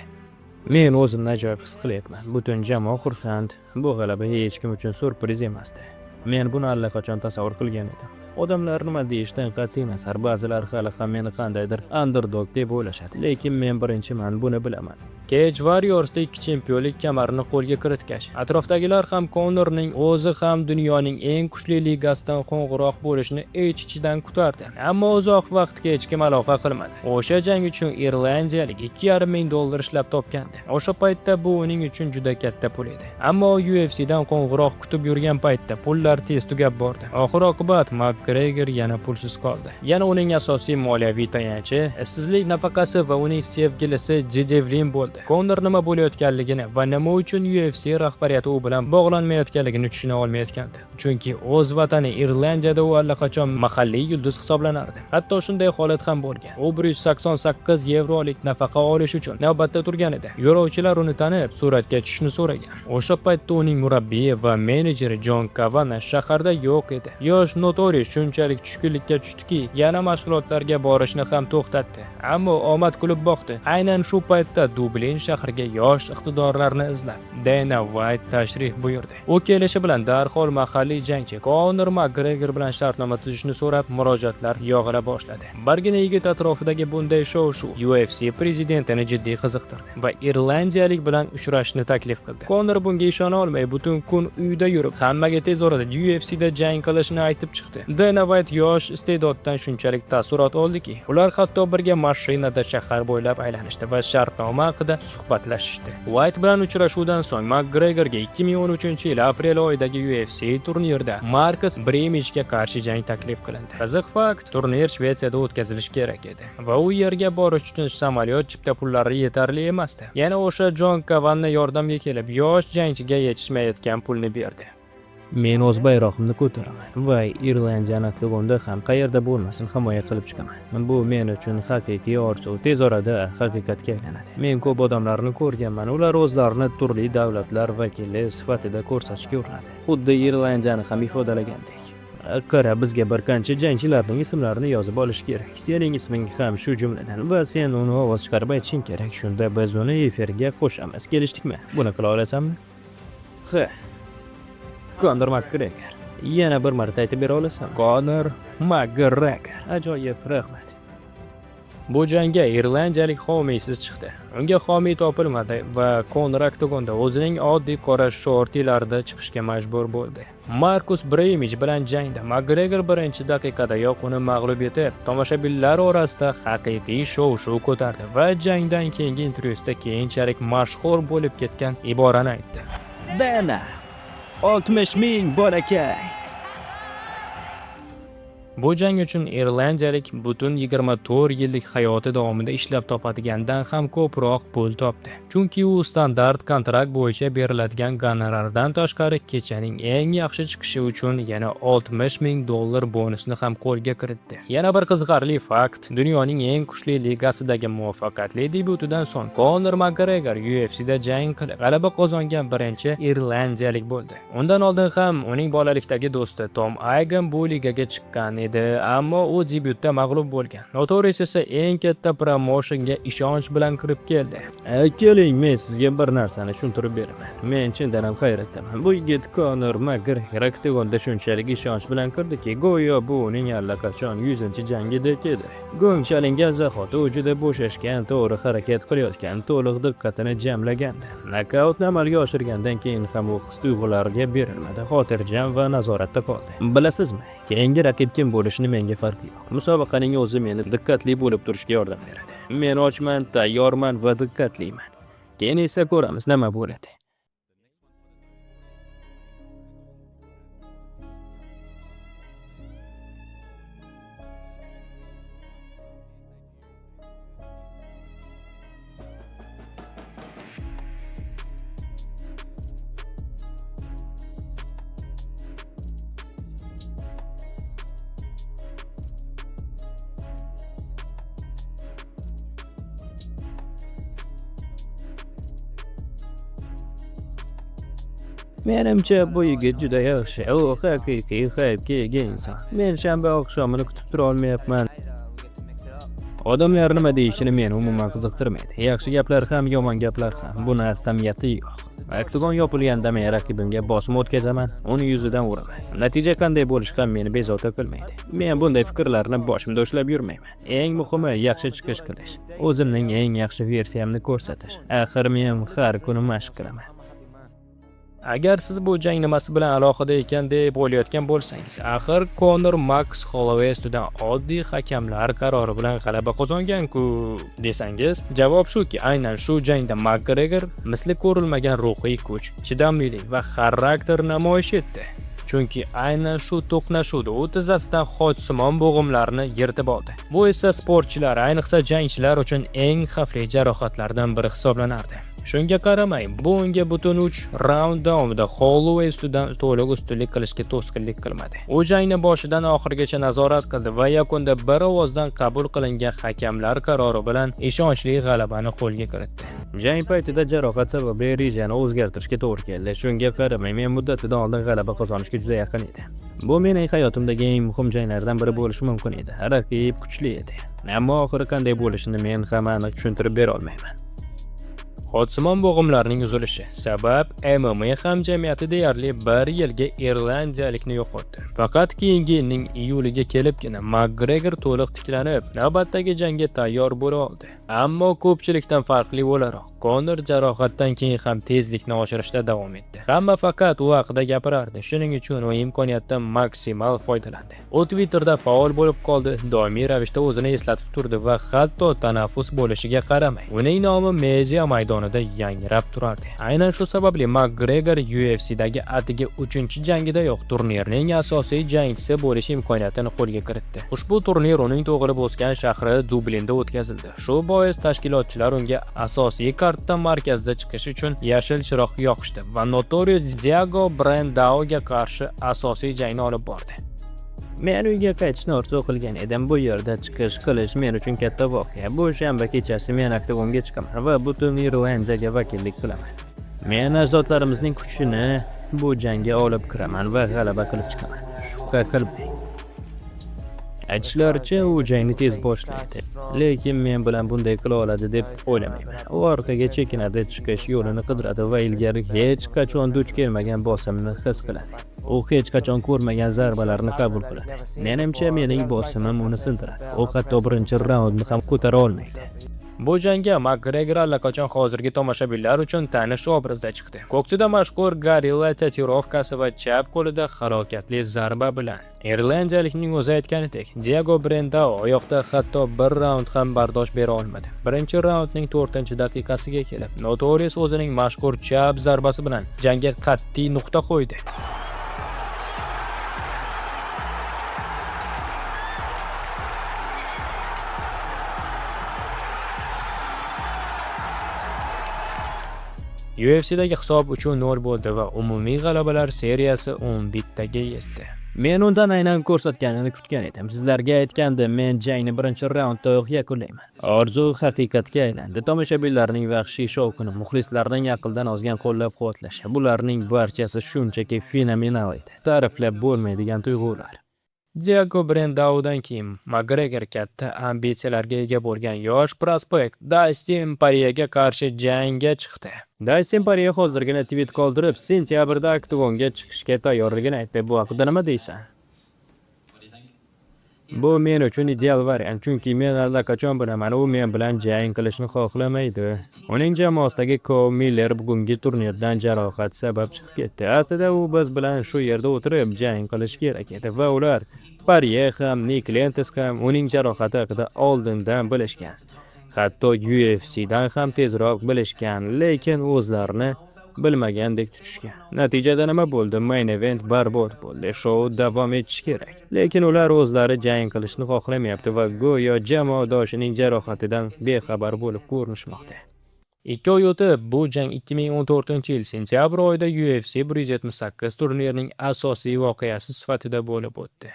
Men o'zimni ajoyib his qilyapman. Butun jamoa xursand. Bu g'alaba hech kim uchun surpriz emasdi. Men buni allaqachon tasavvur qilgan edim. Odamlar nima deyishdan qat'iy nazar, ba'zilar hali ham meni qandaydir underdog deb o'ylashadi, lekin men birinchiman, buni bilaman. Cage Warriorsda 2 chempionlik kamarini qo'lga kiritgach, atrofdagilar ham Conorning o'zi ham dunyoning eng kuchli ligasidan qo'ng'iroq bo'lishini ich-ichidan kutardi. Ammo uzoq vaqtga hech kim aloqa qilmadi. O'sha jang uchun irlandiyalik $2,500 ishlab topgandi. O'sha paytda bu uning uchun juda katta pul edi. Ammo UFC'dan qo'ng'iroq kutib yurgan paytda pullar tez tugab bordi. Oxir-oqibat Makgregor yana pulsiz qoldi. Yana uning asosiy moliyaviy tayanchi ishsizlik nafaqasi va uning sevgilisi Jejevlin bo'ldi. Conor nima bo'layotganligini va nima uchun UFC rahbariyati u bilan bog'lanmayotganligini tushuna olmayotgandi. Chunki o'z vatani Irlandiyada u allaqachon mahalliy yulduz hisoblanardi. Hatto shunday holat ham bo'lgan. U 188 yevrolik nafaqa olish uchun navbatda turgan edi. Yo'lovchilar uni tanib, suratga tushishni so'ragan. O'sha paytda uning murabbiyi va menejeri John Kavanagh shaharda yo'q edi. Yosh Notorious shunchalik tushkunlikka tushdiki, yana mashg'ulotlarga borishni ham to'xtatdi. Ammo omad kulib boqdi. Aynan shu paytda Dublin shahriga yosh iqtidorlarni izlab Dana White tashrif buyurdi. U kelishi bilan darhol mahalliy jangchi Conor Makgregor bilan shartnoma tuzishni so'rab murojaatlar yog'ila boshladi. Bargina yigit atrofidagi bunday shov-shuv UFC prezidentini jiddiy qiziqtirdi va irlandiyalik bilan uchrashishni taklif qildi. Conor bunga ishona olmay butun kun uyda yurib, hammaga tez orada UFC'da jang qilishini aytib chiqdi. Dana White yosh iste'doddan shunchalik taassurot oldiki, ular hatto birga mashinada shahar bo'ylab aylanishdi va shartnoma haqida suhbatlashishdi. White bilan uchrashuvdan so'ng Makgregorga 2013-yil aprel oyidagi UFC turnirida Marcus Bremichga qarshi jang taklif qilindi. Qiziq fakt, turnir Shvetsiyada o'tkazilishi kerak edi va u yerga borish uchun samolyot chipta pullari yetarli emasdi. Yana o'sha John Kavanagh yordamga kelib, yosh jangchiga yetishmayotgan pulni berdi. Men o'z bayrog'imni ko'taraman va Irlandiyani oktagonda ham qayerda bo'lmasin himoya qilib chiqaman. Bu men uchun haqiqiy orzu, tez orada haqiqatga aylanadi. Men ko'p odamlarni ko'rganman, ular o'zlarini turli davlatlar vakili sifatida ko'rsatishga urinadi. Xuddi Irlandiyani ham ifodalagandek. Qara, bizga bir qancha jangchilarning ismlarini yozib olish kerak. Sening isming ham shu jumladan va sen uni ovoz chiqarib aytishing kerak. Shunda biz uni efirga qo'shamiz. Kelishdikmi? Buni qila olasanmi? Conor Makgregor. Yana bir marta aytib bera olasan? Conor Makgregor. Ajoyib, rahmat. Bu jangga irlandiyalik homiysiz chiqdi. Unga homiy topilmadi va Conor oktagonda o'zining oddiy qora shortilarida chiqishga majbur bo'ldi. Marcus Bremich bilan jangda Makgregor birinchi daqiqadayoq uni mag'lub etib, tomoshabinlar orasida haqiqiy shov-shuv ko'tardi va jangdan keyingi intervyusida keyinchalik mashhur bo'lib ketgan iborani aytdi. Dana 60 ming bolakay. Bu jang uchun irlandiyalik butun 24 yillik hayoti davomida ishlab topadigandan ham ko'proq pul topdi. Chunki u standart kontrakt bo'yicha beriladigan gonorardan tashqari kechaning eng yaxshi chiqishi uchun yana $60,000 bonusni ham qo'lga kiritdi. Yana bir qiziqarli fakt, dunyoning eng kuchli ligasidagi muvaffaqiyatli debyutidan so'ng Conor McGregor UFC'da jang qilib g'alaba qozongan birinchi irlandiyalik bo'ldi. Undan oldin ham uning bolalikdagi do'sti Tom Agan bu ligaga chiqqan edi, ammo u debyutda mag'lub bo'lgan. Notorious esa eng katta promotionga ishonch bilan kirib keldi. Keling, men sizga bir narsani tushuntirib beraman. Men chindan ham hayratdaman. Bu yigit Conor McGregor oktagonda shunchalik ishonch bilan kirdiki, go'yo bu uning allaqachon 100-jangidek edi. Gong chalingan zahoti u juda bo'shashgan, to'g'ri harakat qilayotgan, to'liq diqqatini jamlagandi. Nokautni amalga oshirgandan keyin ham u his-tuyg'ularga berilmadi, xotirjam va nazoratda qoldi. Bilasizmi, keyingi raqib kim bo'lishini menga farqi yo'q. Musobaqaning o'zi meni diqqatli bo'lib turishga yordam beradi. Men ochman, tayyorman va diqqatliman. Keyin esa ko'ramiz nima bo'ladi. Menimcha bu yigit juda yaxshi. U haqiqiy hype'ga ega inson. Men shanba oqshomini kutib tura olmayapman. Odamlar nima deyishini meni umuman qiziqtirmaydi. Yaxshi gaplar ham, yomon gaplar ham. Buni ahamiyati yo'q. Oktagon yopilganda men raqibimga bosim o'tkazaman, uni yuzidan uraman. Natija qanday bo'lishi ham meni bezovta qilmaydi. Men bunday fikrlarni boshimda ushlab yurmayman. Eng muhimi yaxshi chiqish qilish. O'zimning eng yaxshi versiyamni ko'rsatish. Axir men har kuni mashq qilaman. Agar siz bu jang nimasi bilan alohida ekan deb o'ylayotgan bo'lsangiz, axir Conor Max Holloway ustidan oddiy hakamlar qarori bilan g'alaba qozongan-ku desangiz, javob shuki, aynan shu jangda McGregor misli ko'rilmagan ruhiy kuch, chidamlilik va xarakter namoyish etdi. Chunki aynan shu to'qnashuvda u tizzasidan xochsimon bo'g'imlarni yirtib oldi. Bu esa sportchilar, ayniqsa jangchilar uchun eng xavfli jarohatlardan biri hisoblanardi. Shunga qaramay, bu unga butun 3 raund davomida Holloway ustidan to'liq ustunlik qilishga to'sqinlik qilmadi. U jangni boshidan oxirigacha nazorat qildi va yakunda bir ovozdan qabul qilingan hakamlar qarori bilan ishonchli g'alabani qo'lga kiritdi. Jang paytida jarohat sababli rejani o'zgartirishga to'g'ri keldi. Shunga qaramay, men muddatidan oldin g'alaba qozonishga juda yaqin edim. Bu mening hayotimdagi eng muhim janglardan biri bo'lishi mumkin edi. Raqib kuchli edi. Ammo oxiri qanday bo'lishini men ham aniq tushuntirib bera olmayman. Xochsimon bo'g'imlarning uzilishi sabab MMA hamjamiyati deyarli 1 yilga irlandiyalikni yo'qotdi. Faqat keyingi yilning iyuliga kelibgina McGregor to'liq tiklanib, navbatdagi jangga tayyor bo'la oldi. Ammo ko'pchilikdan farqli o'laroq, Conor jarohatdan keyin ham tezlikni oshirishda davom etdi. Hamma faqat u haqida gapirardi. Shuning uchun u imkoniyatdan maksimal foydalandi. U Twitterda faol bo'lib qoldi, doimiy ravishda o'zini eslatib turdi va hatto tanaffus bo'lishiga qaramay, uning nomi media maydonida yangrab turardi. Aynan shu sababli McGregor UFC'dagi atigi 3-jangidayoq turnirning asosiy jangchisi bo'lish imkoniyatini qo'lga kiritdi. Ushbu turnir uning tug'ilib o'sgan shahri Dublinda o'tkazildi. Shu bois tashkilotchilar unga asosiy kartdan markazda chiqish uchun yashil chiroq yoqishdi va Notorious Diego Brandaoga qarshi asosiy jangni olib bordi. Men uyga qaytishni orzu qilgan edim. Bu yerda chiqish qilish men uchun katta voqea. Bu shanba kechasi men oktagonga chiqaman va butun Irlandiyaga vakillik qilaman. Men ajdodlarimizning kuchini bu jangga olib kiraman va g'alaba qilib chiqaman. Shubha qilmang. Aytishlaricha u jangni tez boshlaydi, lekin men bilan bunday qila oladi deb o'ylamayman. U orqaga chekinadi, chiqish yo'lini qidiradi va ilgari hech qachon duch kelmagan bosimni his qiladi. U hech qachon ko'rmagan zarbalarni qabul qiladi. Menimcha mening bosimim uni sindiradi. U hatto birinchi raundni ham ko'tara olmaydi. Bu jangga McGregor allaqachon hozirgi tomoshabinlar uchun tanish obrazda chiqdi. Ko'ksida mashhur gorilla tatuirovkasi va chap qo'lida halokatli zarba bilan. Irlandiyalikning o'zi aytganidek, Diego Brandao oyoqda hatto bir raund ham bardosh bera olmadi. Birinchi raundning 4-daqiqasiga kelib, Notorious o'zining mashhur chap zarbasi bilan jangga qat'iy nuqta qo'ydi. UFC'dagi hisob 3-0 bo'ldi va umumiy g'alabalar seriyasi 11 taga yetdi. Men undan aynan ko'rsatganini kutgan edim. Sizlarga aytgandim, men jangni birinchi raunddayoq yakunlayman. Orzu haqiqatga aylandi. Tomoshabinlarning vahshiy shovqini, muxlislarning aqldan ozgan qo'llab-quvvatlashi, bularning barchasi shunchaki fenomenal edi. Ta'riflab bo'lmaydigan tuyg'ular. Diego Brandau'dan keyin Makgregor katta ambitsiyalarga ega bo'lgan yosh prospekt Dustin Poirierga qarshi jangga chiqdi. Dustin Poirier hozirgina tweet qoldirib, sentyabrda oktagonga chiqishga tayyorligini aytdi. Bu haqida nima deysan? Bu men uchun ideal variant, chunki men allaqachon bilaman, u men bilan jang qilishni xohlamaydi. Uning jamoasidagi Cole Miller bugungi turnirdan jarohat sabab chiqib ketdi. Aslida u biz bilan shu yerda o'tirib jang qilish kerak edi va ular Poirier ham, Nick Lentis ham uning jarohati haqida oldindan bilishgan. Hatto UFC'dan ham tezroq bilishgan, lekin o'zlarini bilmagandek tutishgan. Natijada nima bo'ldi? Main event barbod bo'ldi. Shou davom etishi kerak. Lekin ular o'zlari jang qilishni xohlamayapti va go'yo jamoadoshining jarohatidan bexabar bo'lib ko'rinishmoqda. 2 oy o'tib, bu jang 2014-yil sentyabr oyida UFC 178 turnirining asosiy voqeasi sifatida bo'lib o'tdi.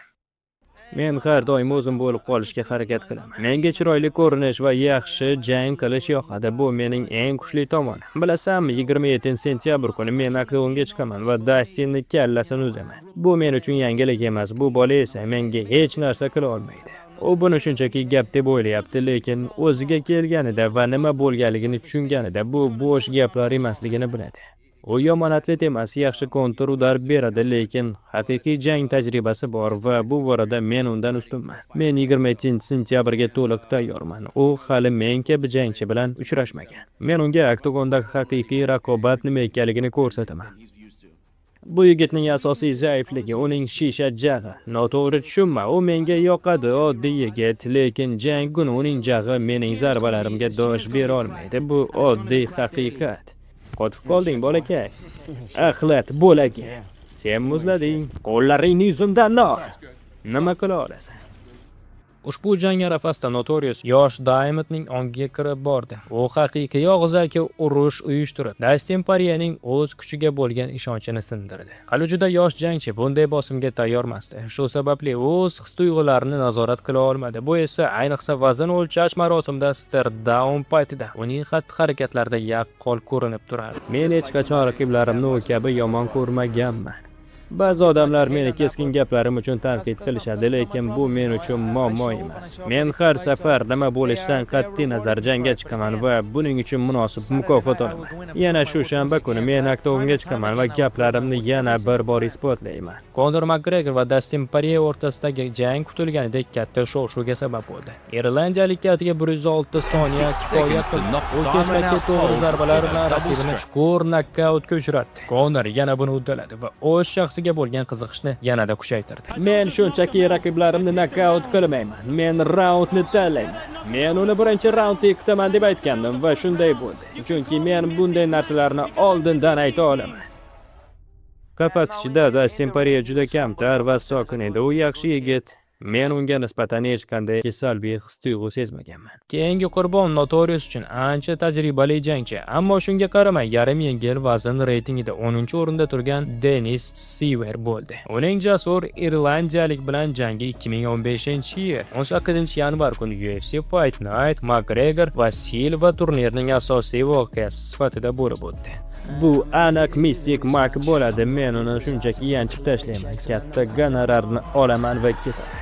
Men har doim o'zim bo'lib qolishga harakat qilaman. Menga chiroyli ko'rinish va yaxshi jang qilish yoqadi. Bu mening eng kuchli tomonim. Bilasanmi, 27-sentyabr kuni men oktagonga chiqaman va Dustinni kallasini uzaman. Bu men uchun yangilik emas. Bu bola esa menga hech narsa qila olmaydi. U buni shunchaki gap deb o'ylayapti, lekin o'ziga kelganida va nima bo'lganligini tushunganida bu bo'sh gaplar emasligini biladi. U yomon atlet emas, yaxshi kontur udar beradi, lekin haqiqiy jang tajribasi bor va bu borada men undan ustunman. Men 27-sentyabrga to'liq tayyorman. U hali men kabi jangchi bilan uchrashmagan. Men unga oktagondagi haqiqiy raqobat nima ekanligini ko'rsataman. Bu yigitning asosiy zaifligi uning shisha jag'i. Noto'g'ri tushunma, u menga yoqadi, oddiy yigit, lekin jang kuni uning jag'i mening zarbalarimga dosh bera olmaydi. Bu oddiy haqiqat. Qotib qolding, bolakay. Axlat bo'lagi. Sen muzlading. Qo'llaringni yuzimdan ol. Nima qila olasan? Ushbu jang arafasida Notorious yosh Diamondning ongiga kirib bordi. U haqiqiy og'zaki urush uyushtirib, Dustin Poirierning o'z kuchiga bo'lgan ishonchini sindirdi. Hali juda yosh jangchi bunday bosimga tayyormasdi. Shu sababli o'z his-tuyg'ularini nazorat qila olmadi. Bu esa ayniqsa vazn o'lchash marosimida stare-down paytida uning xatti-harakatlarida yaqqol ko'rinib turardi. Men hech qachon raqiblarimni u kabi yomon ko'rmaganman. Ba'zi odamlar meni keskin gaplarim uchun tanqid qilishadi, lekin bu men uchun muammo emas. Men har safar nima bo'lishidan qat'iy nazar jangga chiqaman va buning uchun munosib mukofot olaman. Yana shu shanba kuni men oktagonga chiqaman va gaplarimni yana bir bor isbotlayman. Conor McGregor va Dustin Poirier o'rtasidagi jang kutilganidek katta shov-shuvga sabab bo'ldi. Irlandiyalik katiga 106 soniya kifoya qildi. U kechma-kech to'g'ri zarbalar bilan raqibini chuqur nokautga uchratdi. Conor yana buni uddaladi va o'z shaxsiy bo'lgan qiziqishni yanada kuchaytirdi. Men shunchaki raqiblarimni nokaut qilmayman. Men raundni tanlayman. Men uni birinchi raundda kutaman deb aytgandim va shunday bo'ldi. Chunki men bunday narsalarni oldindan ayta olaman. Qafas ichida Dustin Poirier juda kamtar va sokin edi. U yaxshi yigit. Men unga nisbatan hech qanday salbiy his-tuyg'u sezmaganman. Keyingi qurbon Notorious uchun ancha tajribali jangchi, ammo shunga qaramay yarim yengil vazn reytingida 10-o'rinda turgan Dennis Siver bo'ldi. Uning jasur irlandiyalik bilan jangi 2015-yil 18-yanvar kuni UFC Fight Night McGregor va Silva turnirining asosiy voqeasi sifatida bo'lib o'tdi. Bu aniq Mystic Mac bo'ladi. Men uni shunchaki yanchib tashlayman. Katta gonorarni olaman va ketaman.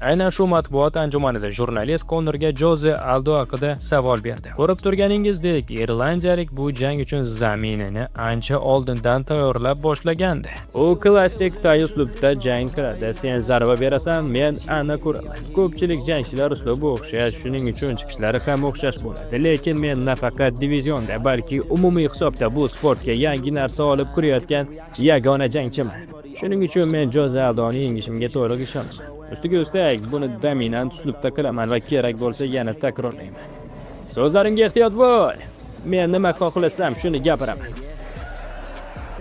Aynan shu matbuot anjumanida jurnalist Conorga Jose Aldo haqida savol berdi. Ko'rib turganingizdek, irlandiyalik bu jang uchun zaminini ancha oldindan tayyorlab boshlagandi. U klassik tay uslubda jang qiladi. Sen zarba berasan, men aniq uraman. Ko'pchilik jangchilar uslubi o'xshash, shuning uchun chiqishlari ham o'xshash bo'ladi. Lekin men nafaqat divizionda, balki umumiy hisobda bu sportga yangi narsa olib kirayotgan yagona jangchiman. Shuning uchun men Jose Aldoni yengishimga to'liq ishonaman. Ustiga ustak, buni dominant uslubda qilaman va kerak bo'lsa yana takrorlayman. So'zlarimga ehtiyot bo'l. Men nima xohlasam shuni gapiraman.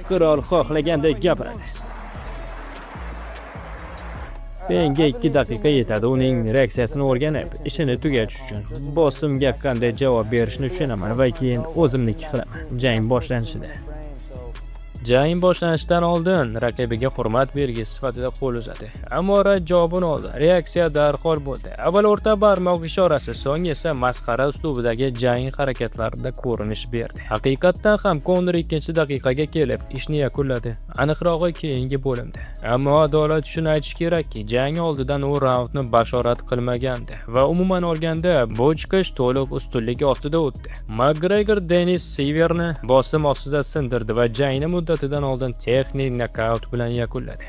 Qirol xohlagandek gapiradi. Menga 2 daqiqa yetadi uning reaksiyasini o'rganib, ishini tugatish uchun. Bosimga qanday javob berishni tushunaman va keyin o'zimniki qilaman. Jang boshlanishida. Jang boshlanishidan oldin raqibiga hurmat belgisi sifatida qo'l uzatdi. Ammo rad javobini oldi. Reaksiya darhol bo'ldi. Avval o'rta barmoq ishorasi, so'ng esa masxara uslubidagi jang harakatlarida ko'rinish berdi. Haqiqatdan ham Conor 2-daqiqaga kelib ishni yakunladi. Aniqrog'i keyingi bo'limda. Ammo adolat uchun aytish kerakki, jang oldidan u raundni bashorat qilmagandi va umuman olganda bu chiqish to'liq ustunlik ostida o'tdi. McGregor Denis Siverni bosim ostida sindirdi va jangni muddatidan oldin texnik nokaut bilan yakunladi.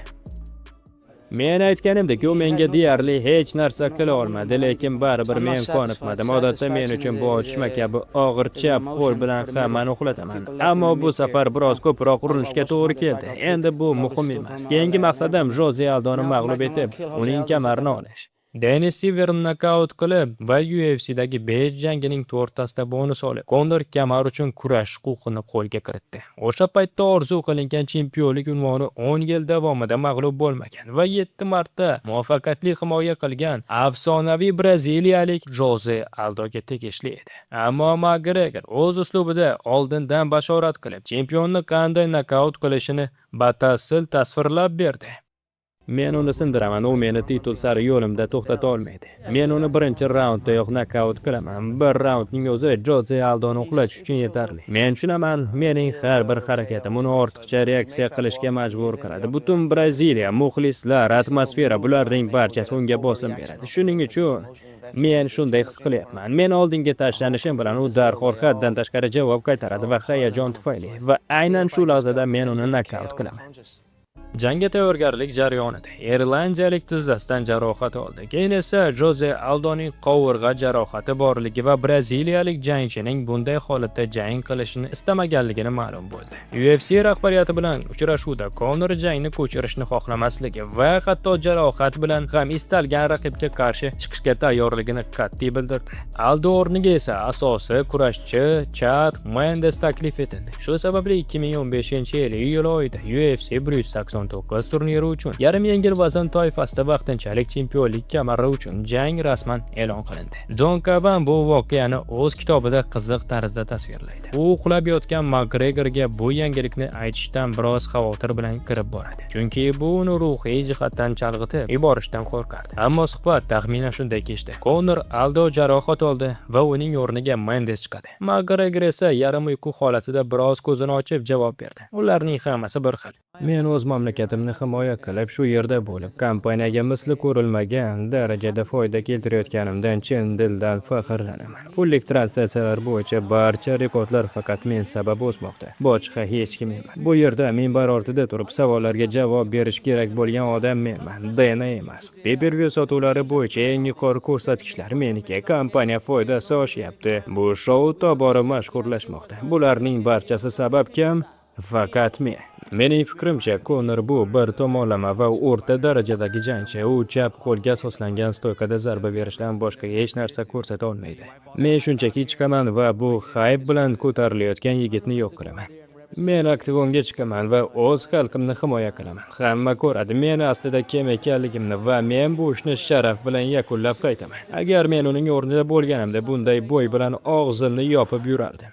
Men aytganimdek, u menga deyarli hech narsa qila olmadi, lekin baribir men qoniqmadim. Odatda men uchun bu otishma kabi og'ir chap qo'l bilan hammani uxlataman. Ammo bu safar biroz ko'proq urinishga to'g'ri keldi. Endi bu muhim emas. Keyingi maqsadim Jose Aldoni mag'lub etib, uning kamarini olish. Denis Siverni nokaut qilib va UFC'dagi 5 jangining 4tasida bonus olib, Conor kamar uchun kurash huquqini qo'lga kiritdi. O'sha paytda orzu qilingan chempionlik unvoni 10 yil davomida mag'lub bo'lmagan va 7 marta muvaffaqiyatli himoya qilgan afsonaviy braziliyalik Jose Aldoga tegishli edi. Ammo McGregor o'z uslubida oldindan bashorat qilib, chempionni qanday nokaut qilishini batafsil tasvirlab berdi. Men uni sindiraman, u meni titul sari yo'limda to'xtata olmaydi. Men uni birinchi raunddayoq nokaut qilaman. Bir raundning o'zi Jose Aldoni uxlatish uchun yetarli. Men tushunaman, mening har bir harakatim uni ortiqcha reaksiya qilishga majbur qiladi. Butun Braziliya, muxlislar, atmosfera, bularning barchasi unga bosim beradi. Shuning uchun men shunday his qilyapman. Men oldinga tashlanishim bilan u darhol haddan tashqari javob qaytaradi va hayajon tufayli va aynan shu lahzada men uni nokaut qilaman. Jangga tayyorgarlik jarayonida irlandiyalik tizzasidan jarohat oldi. Keyin esa Jose Aldoning qovurg'a jarohati borligi va braziliyalik jangchining bunday holatda jang qilishini istamaganligini ma'lum bo'ldi. UFC rahbariyati bilan uchrashuvda Conor jangni ko'chirishni xohlamasligi va hatto jarohat bilan ham istalgan raqibga qarshi chiqishga tayyorligini qat'iy bildirdi. Aldo o'rniga esa asosiy kurashchi Chad Mendes taklif etildi. Shu sababli 2015-yil iyul oyida UFC 189 turniri uchun yarim yengil vazn toifasida vaqtinchalik chempionlik kamari uchun jang rasman e'lon qilindi. Jon Kavan bu voqeani o'z kitobida qiziq tarzda tasvirlaydi. U uxlab yotgan McGregorga bu yangilikni aytishdan biroz xavotir bilan kirib boradi. Chunki bu uni ruhiy jihatdan chalg'itib yuborishdan qo'rqardi. Ammo suhbat taxminan shunday kechdi. Conor Aldo jarohat oldi va uning o'rniga Mendes chiqadi. McGregor esa yarim uyqu holatida biroz ko'zini ochib javob berdi. Ularning hammasi bir xil. Men o'z mamlakatimni himoya qilib, shu yerda bo'lib, kompaniyaga misli ko'rilmagan darajada foyda keltirayotganimdan chin dildan faxrlanaman. Pullik transaksiyalar bo'yicha barcha rekordlar faqat men sabab o'smoqda. Boshqa hech kim emas. Bu yerda minbar ortida turib savollarga javob berish kerak bo'lgan odam menman, Dana emas. Pay-per-view sotuvlari bo'yicha eng yuqori ko'rsatkichlar meniki. Kompaniya foydasi oshyapti. Bu shou tobora mashhurlashmoqda. Bularning barchasi sabab kim? Faqat men. Mening fikrimcha, Conor bu bir tomonlama va o'rta darajadagi jangchi. U chap qo'lga asoslangan stoykada zarba berishdan boshqa hech narsa ko'rsata olmaydi. Men shunchaki chiqaman va bu hayp bilan ko'tarilayotgan yigitni yo'q qilaman. Men oktagonga chiqaman va o'z xalqimni himoya qilaman. Hamma ko'radi men aslida kim ekanligimni va men bu ishni sharaf bilan yakunlab qaytaman. Agar men uning o'rnida bo'lganimda bunday bo'y bilan og'zimni yopib yurardim.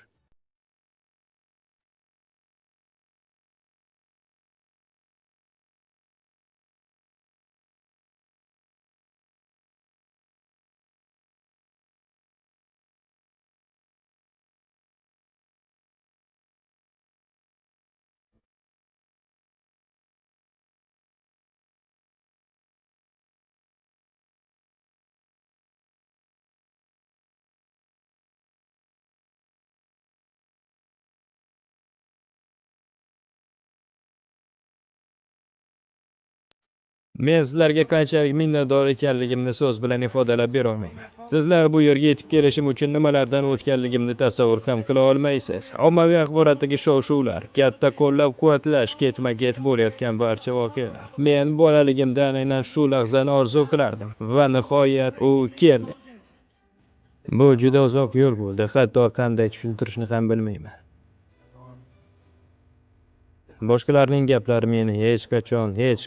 Men sizlarga qanchalik minnatdor ekanligimni so'z bilan ifodalab bera olmayman. Sizlar bu yerga yetib kelishim uchun nimalardan o'tganligimni tasavvur ham qila olmaysiz. Ommaviy axborotdagi shov-shuvlar, katta qo'llab-quvvatlash, ketma-ket bo'layotgan barcha voqealar. Men bolaligimdan aynan shu lahzani orzu qilardim va nihoyat u keldi. Bu juda uzoq yo'l bo'ldi, hatto qanday tushuntirishni ham bilmayman. Boshqalarning gaplari meni hech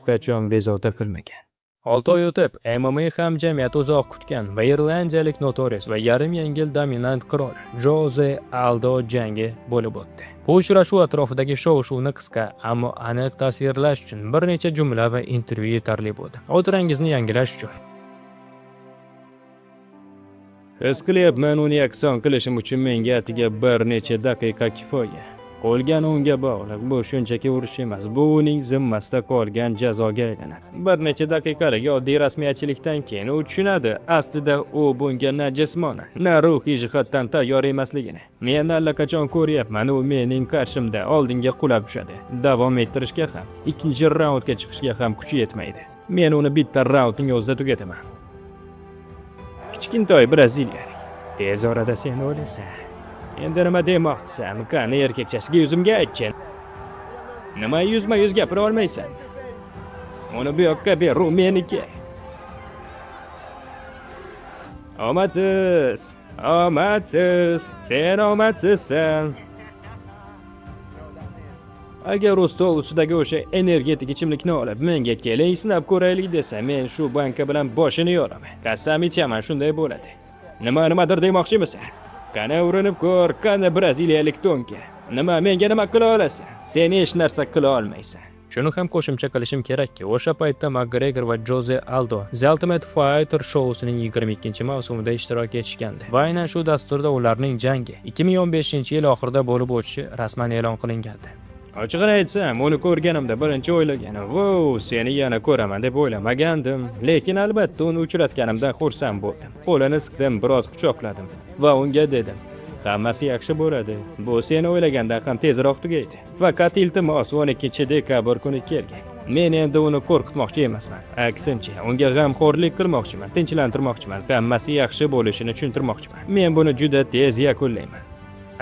qachon bezovta qilmagan. 6 oy o'tib, MMA hamjamiyat uzoq kutgan va irlandiyalik Notorious va yarim yengil dominant qirol Jose Aldo jangi bo'lib o'tdi. Bu uchrashuv atrofidagi shov-shuvni qisqa, ammo aniq tasvirlash uchun bir necha jumla va intervyu yetarli bo'ldi. Xotirangizni yangilash uchun. His qilyapman, uni yakson qilishim uchun menga atiga bir necha daqiqa kifoya. Qolgani unga bog'liq. Bu shunchaki urush emas, bu uning zimmasida qolgan jazoga aylanadi. Bir necha daqiqalik oddiy rasmiyatchilikdan keyin u tushunadi, aslida u bunga na jismonan, na ruhiy jihatdan tayyor emasligini. Men allaqachon ko'ryapman, u mening qarshimda oldinga qulab tushadi. Davom ettirishga ham, ikkinchi raundga chiqishga ham kuchi yetmaydi. Men uni bitta raundning o'zida tugataman. Kichkintoy braziliyalik. Tez orada sen o'lasan. Endi nima demoqchisan? Qani erkakchasiga yuzimga aytchin. Nima yuzma-yuz gapira olmaysan? Uni bu yoqqa ber, u meniki. Omadsiz, omadsiz, sen omadsizsan. Agar u stol ustidagi o'sha energetik ichimlikni olib, menga keling sinab ko'raylik desa, men shu banka bilan boshini yoraman. Qasam ichaman, shunday bo'ladi. Nimadir demoqchimisan? Qani urinib ko'r, qani braziliyalik to'nka. Menga nima qila olasan? Sen hech narsa qila olmaysan. Shuni ham qo'shimcha qilishim kerakki, o'sha paytda McGregor va Jose Aldo The Ultimate Fighter shousining 22-mavsumida ishtirok etishgandi. Va aynan shu dasturda ularning jangi 2015-yil oxirida bo'lib o'tishi rasman e'lon qilingandi. Ochig'ini aytsam, uni ko'rganimda birinchi o'ylaganim, "Vau, seni yana ko'raman" deb o'ylamagandim. Lekin albatta uni uchratganimdan xursand bo'ldim. Qo'lini siqdim, biroz quchoqladim va unga dedim, "Hammasi yaxshi bo'ladi. Bu seni o'ylagandan ham tezroq tugaydi. Faqat iltimos 12-dekabr kuni kelgan. Men endi uni qo'rqitmoqchi emasman. Aksincha, unga g'amxo'rlik qilmoqchiman, tinchlantirmoqchiman, hammasi yaxshi bo'lishini tushuntirmoqchiman. Men buni juda tez yakunlayman."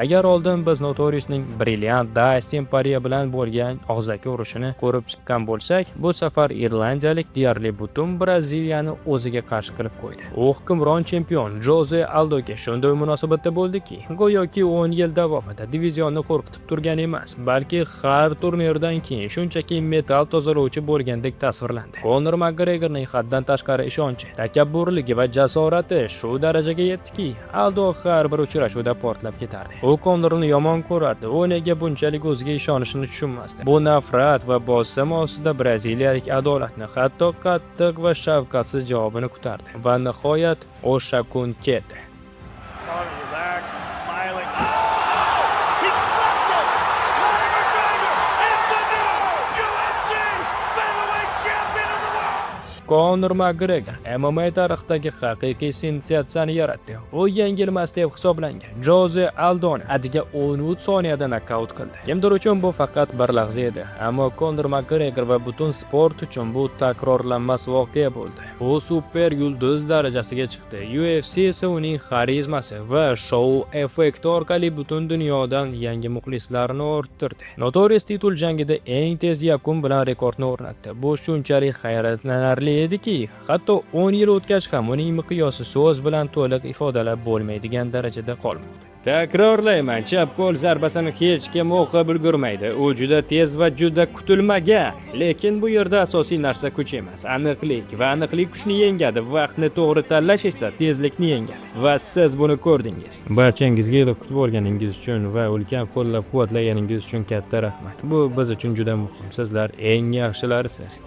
Agar oldin biz Notorious'ning brilliant Dustin Poirier bilan bo'lgan og'zaki urushini ko'rib chiqqan bo'lsak, bu safar irlandiyalik deyarli butun Braziliyani o'ziga qarshi qilib qo'ydi. U hukmron chempion Jose Aldoga shunday munosabatda bo'ldiki, go'yoki 10 yil davomida divizionni qo'rqitib turgan emas, balki har turnirdan keyin shunchaki metal tozalovchi bo'lgandek tasvirlandi. Conor McGregorning haddan tashqari ishonchi, takabburligi va jasorati shu darajaga yetdiki, Aldo har bir uchrashuvda portlab ketardi. U Conorni yomon ko'rardi. U nega bunchalik o'ziga ishonishini tushunmasdi. Bu nafrat va bosim ostida braziliyalik adolatni, hatto qattiq va shafqatsiz javobini kutardi. Va nihoyat o'sha kun keldi. Conor McGregor MMA tarixidagi haqiqiy sensatsiyani yaratdi. U yengilmas deb hisoblangan Jose Aldoni adiga 13 soniyada nokaut qildi. Kimdir uchun bu faqat bir lahza edi, ammo Conor McGregor va butun sport uchun bu takrorlanmas voqea bo'ldi. U super yulduz darajasiga chiqdi. UFC esa uning xarizmasi va shou effekti orqali butun dunyodan yangi muxlislarni orttirdi. Notorious titul jangida eng tez yakun bilan rekordni o'rnatdi. Bu shunchalik hayratlanarli ediki, hatto 10 yil o'tgach ham uning miqyosi so'z bilan to'liq ifodalab bo'lmaydigan darajada qolmoqda. Takrorlayman, chap qo'l zarbasini hech kim o'qib ulgurmaydi. U juda tez va juda kutilmagan. Lekin bu yerda asosiy narsa kuch emas, aniqlik va aniqlik kuchni yengadi. Vaqtni to'g'ri tanlash esa tezlikni yengadi. Va siz buni ko'rdingiz. Barchangizga kutib olganingiz uchun va ulkan qo'llab-quvvatlaganingiz uchun katta rahmat. Bu biz uchun juda muhim. Sizlar eng yaxshilarisiz.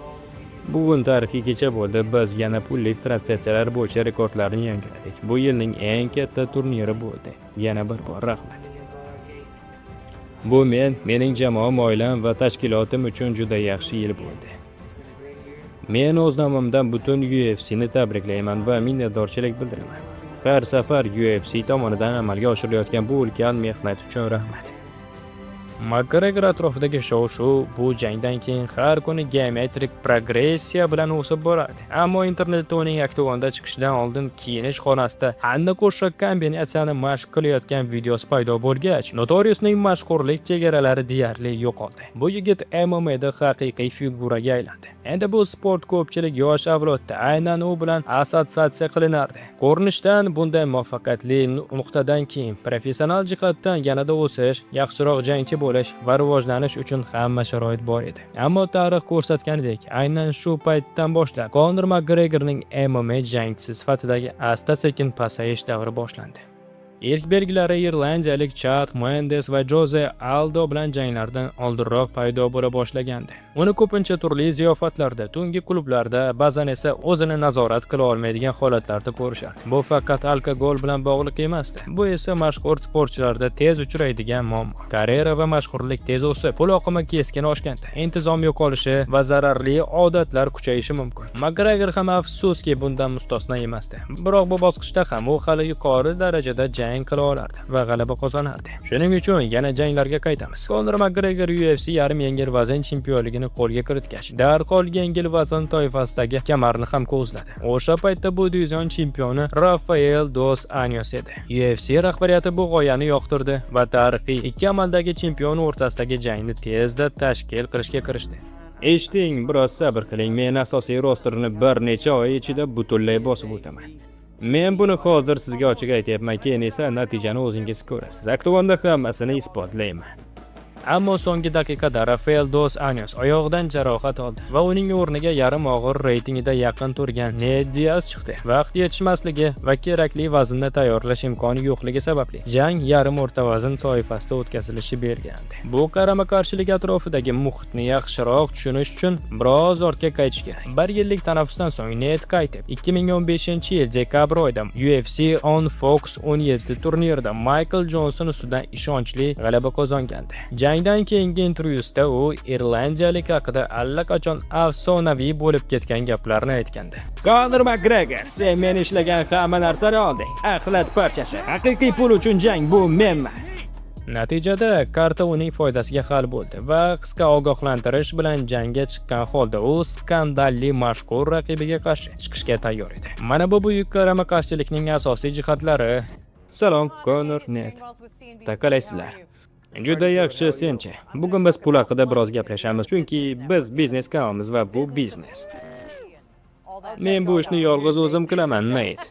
Bugun tarixiy kecha bo'ldi. Biz yana pulli transaksiyalar bo'yicha rekordlarni yangiladik. Bu yilning eng katta turniri bo'ldi. Yana bir bor rahmat. Bu mening jamoam, oilam va tashkilotim uchun juda yaxshi yil bo'ldi. Men o'z nomimdan butun UFC'ni tabriklayman va minnatdorchilik bildiraman. Har safar UFC tomonidan amalga oshirilayotgan bu ulkan mehnat uchun rahmat. McGregor atrofidagi shov-shuv bu jangdan keyin har kuni geometrik progressiya bilan o'sib boradi. Ammo internetda uning oktagonda chiqishidan oldin kiyinish xonasida aniq o'sha kombinatsiyani mashq qilayotgan videosi paydo bo'lgach, Notorious'ning mashhurlik chegaralari deyarli yo'qoldi. Bu yigit MMA'da haqiqiy figuraga aylandi. Endi bu sport ko'pchilik yosh avlodda aynan u bilan assotsiatsiya qilinardi. Ko'rinishdan bunday muvaffaqiyatli nuqtadan keyin professional jihatdan yanada o'sish, yaxshiroq jangchi bo'lish va rivojlanish uchun hamma sharoit bor edi. Ammo tarix ko'rsatganidek, aynan shu paytdan boshlab Konor Makgregorning MMA jangchisi sifatidagi asta-sekin pasayish davri boshlandi. İlk belgilari irlandiyalik Chad Mendes va Jose Aldo bilan janglardan oldinroq paydo bo'la boshlagandi. Uni ko'pincha turli ziyofatlarda, tungi klublarda, ba'zan esa o'zini nazorat qila olmaydigan holatlarda ko'rishardi. Bu faqat alkogol bilan bog'liq emasdi. Bu esa mashhur sportchilarda tez uchraydigan muammo. Karyera va mashhurlik tez o'sib, pul oqimi keskin oshganda, intizom yo'qolishi va zararli odatlar kuchayishi mumkin. Makgregor ham afsuski bundan mustasno emasdi. Biroq bu bosqichda ham u hali yuqori darajada jang qila olardi va g'alaba qozonardi. Shuning uchun yana janglarga qaytamiz. Konor Makgregor UFC yarim yengil vazn chempionligini qo'lga kiritgach, darhol yengil vazn toifasidagi kamarni ham ko'zladi. O'sha paytda bu divizion chempioni Rafael dos Anjos edi. UFC rahbariyati bu g'oyani yoqtirdi va tarixiy ikki amaldagi chempion o'rtasidagi jangni tezda tashkil qilishga kirishdi. Eshiting, biroz sabr qiling. Men asosiy rosterni bir necha oy ichida butunlay bosib o'taman. Men buni hozir sizga ochiq aytyapman, keyin esa natijani o'zingiz ko'rasiz. Aktualda hammasini isbotlayman. Ammo so'nggi daqiqada Rafael dos Anjos oyog'idan jarohat oldi va uning o'rniga yarim og'ir reytingida yaqin turgan Ned Diaz chiqdi. Vaqt yetishmasligi va kerakli vaznni tayyorlash imkoni yo'qligi sababli jang yarim o'rta vazn toifasida o'tkazilishi belgilandi. Bu qarama-qarshilik atrofidagi muhitni yaxshiroq tushunish uchun biroz ortga qaytish kerak. 1 yillik tanaffusdan so'ng Ned qaytib, 2015-yil dekabr oyida UFC on Fox 17 turnirida Michael Johnson ustidan ishonchli g'alaba qozongandi. Jangdan keyingi intervyusida u irlandiyalik haqida allaqachon afsonaviy bo'lib ketgan gaplarni aytgandi. Konor Makgregor, sen men ishlagan hamma narsani olding. Axlat parchasi. Haqiqiy pul uchun jang bu menman. Natijada karta uning foydasiga hal bo'ldi va qisqa ogohlantirish bilan jangga chiqqan holda u skandalli mashhur raqibiga qarshi chiqishga tayyor edi. Mana bu buyuk qarama-qarshilikning asosiy jihatlari. Salom, Konor, Ned. Taqalaysizlar. Juda yaxshi, senchi. Bugun biz pul haqida biroz gaplashamiz, chunki biz biznes kanalimiz va bu biznes. Men bu ishni yolg'iz o'zim qilaman, Nate.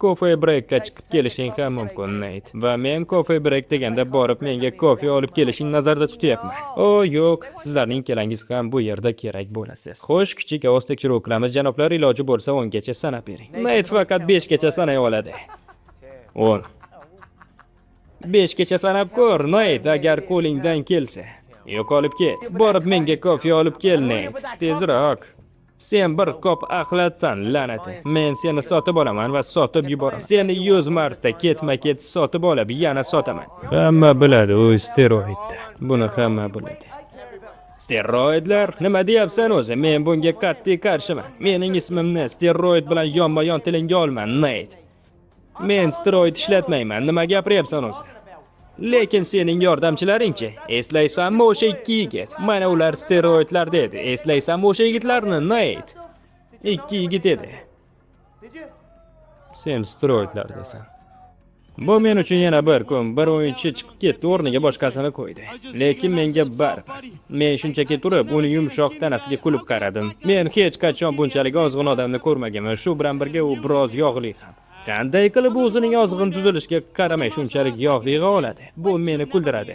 Coffee breakga chiqib kelishing ham mumkin, Nate. Va men coffee break deganda borib menga kofe olib kelishing nazarda tutyapman. O, yo'q, sizlarning kelangiz ham bu yerda kerak bo'lasiz. Xo'sh, kichik ovoz tekshiruv qilamiz, janoblar, iloji bo'lsa 10 gacha sanab bering. Nate faqat 5 gacha sanay oladi. 10. 5 gacha sanab ko'r, Nate, agar qo'lingdan kelsa. Yo'q, olib ket. Borib menga kofe olib kel, Nate. Tezroq. Sen bir kop axlatsan, la'nati. Men seni sotib olaman va sotib yuboraman. Seni 100 marta ketma-ket sotib olib, yana sotaman. Hamma biladi, u steroidda. Buni hamma biladi. Steroidlar? Nima deyapsan o'zi? Men bunga qat'iy qarshiman. Mening ismimni steroid bilan yonma-yon tilingga olma, Nate. Men steroid ishlatmayman. Nima gapiryapsan o'zi? Lekin sening yordamchilaring-chi? Eslaysanmi o'sha 2 yigit? Mana ular steroidlar dedi. Eslaysanmi o'sha yigitlarni, Nate? 2 yigit edi. Sen steroidlar desan. Bu men uchun yana bir kun. Bir o'yinchi chiqib ketdi, o'rniga boshqasini qo'ydi. Lekin menga baribir. Men shunchaki turib, uni yumshoq tanasiga kulib qaradim. Men hech qachon bunchalik ozg'in odamni ko'rmaganman. Shu bilan birga u biroz yog'li ham. Qanday qilib o'zining ozg'in tuzilishiga qaramay shunchalik yog'li oladi? Bu meni kuldiradi.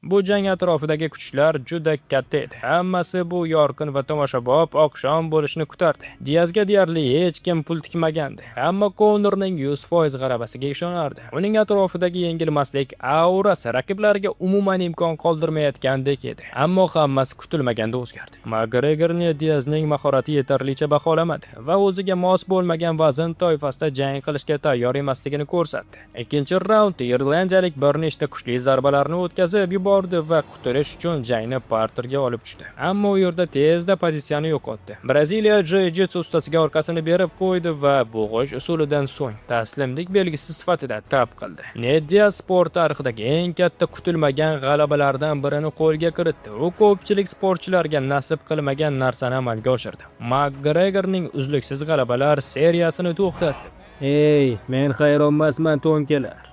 Bu jang atrofidagi kuchlar juda katta edi. Hammasi bu yorqin va tomoshabob oqshom bo'lishini kutardi. Diazga deyarli hech kim pul tikmagandi. Hamma Konorning 100% g'alabasiga ishonardi. Uning atrofidagi yengilmaslik aurasi raqiblariga umuman imkon qoldirmayotgandek edi. Ammo hammasi kutilmaganda o'zgardi. Makgregor Diazning mahorati yetarlicha baholamadi va o'ziga mos bo'lmagan vazn toifasida jang qilishga tayyor emasligini ko'rsatdi. Ikkinchi raundda irlandiyalik bir nechta kuchli zarbalarni o'tkazib va qutulish uchun jangni parterga olib tushdi. Ammo u yerda tezda pozitsiyani yo'qotdi. Braziliya jiu-jitsu ustasiga orqasini berib qo'ydi va bo'g'ish usulidan so'ng taslimlik belgisi sifatida tab qildi. Ned Diaz sport tarixidagi eng katta kutilmagan g'alabalardan birini qo'lga kiritdi. U ko'pchilik sportchilarga nasib qilmagan narsani amalga oshirdi. Makgregorning uzluksiz g'alabalar seriyasini to'xtatdi. Ey, men hayron emasman, to'nkalar.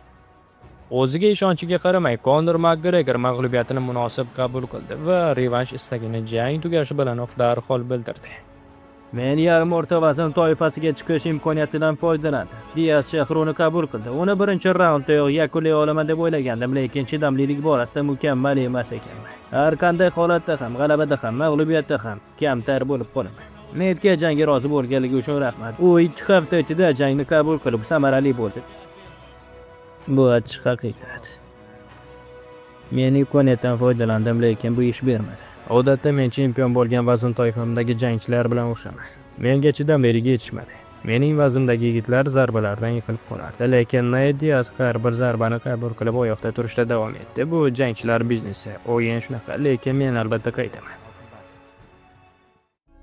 O'ziga ishonchiga qaramay, Konor Makgregor mag'lubiyatini munosib qabul qildi va revansh istagini jang tugashi bilanoq darhol bildirdi. Men yarim o'rta vazn toifasiga chiqish imkoniyatidan foydalandim. Diaz Shahruni qabul qildi. Uni birinchi raunddayoq yakunlay olaman deb o'ylagandim, lekin chidamlilik borasida mukammal emas ekanman. Har qanday holatda ham, g'alabada ham, mag'lubiyatda ham kamtar bo'lib qolaman. Nedga jangga rozi bo'lganligi uchun rahmat. U 2 hafta ichida jangni qabul qilib samarali bo'ldi. Bu achchiq haqiqat. Men imkoniyatdan foydalandim, lekin bu ish bermadi. Odatda men chempion bo'lgan vazn toifamdagi jangchilar bilan o'xshamas. Menga chidamliligi yetishmadi. Mening vaznimdagi yigitlar zarbalardan yiqilib qolardi, lekin Nate Diaz har bir zarbani qabul qilib oyoqda turishda davom etdi. Bu jangchilar biznesi. O'yin shunaqa, lekin men albatta qaytaman.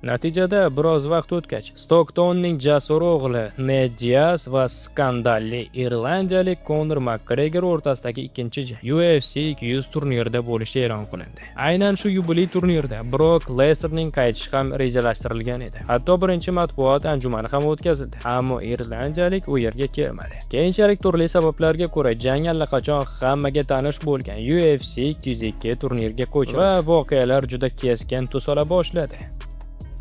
Natijada biroz vaqt o'tgach, Stocktonning jasur o'g'li Nate Diaz va skandalli irlandiyalik Conor McGregor o'rtasidagi ikkinchi jang UFC 200 turnirida bo'lishi e'lon qilindi. Aynan shu yubiley turnirda Brock Lesnarning qaytishi ham rejalashtirilgan edi. Hatto birinchi matbuot anjumani ham o'tkazildi, ammo irlandiyalik u yerga kelmadi. Keyinchalik turli sabablarga ko'ra jang allaqachon hammaga tanish bo'lgan UFC 202 turnirga ko'chdi va voqealar juda keskin tus ola boshladi.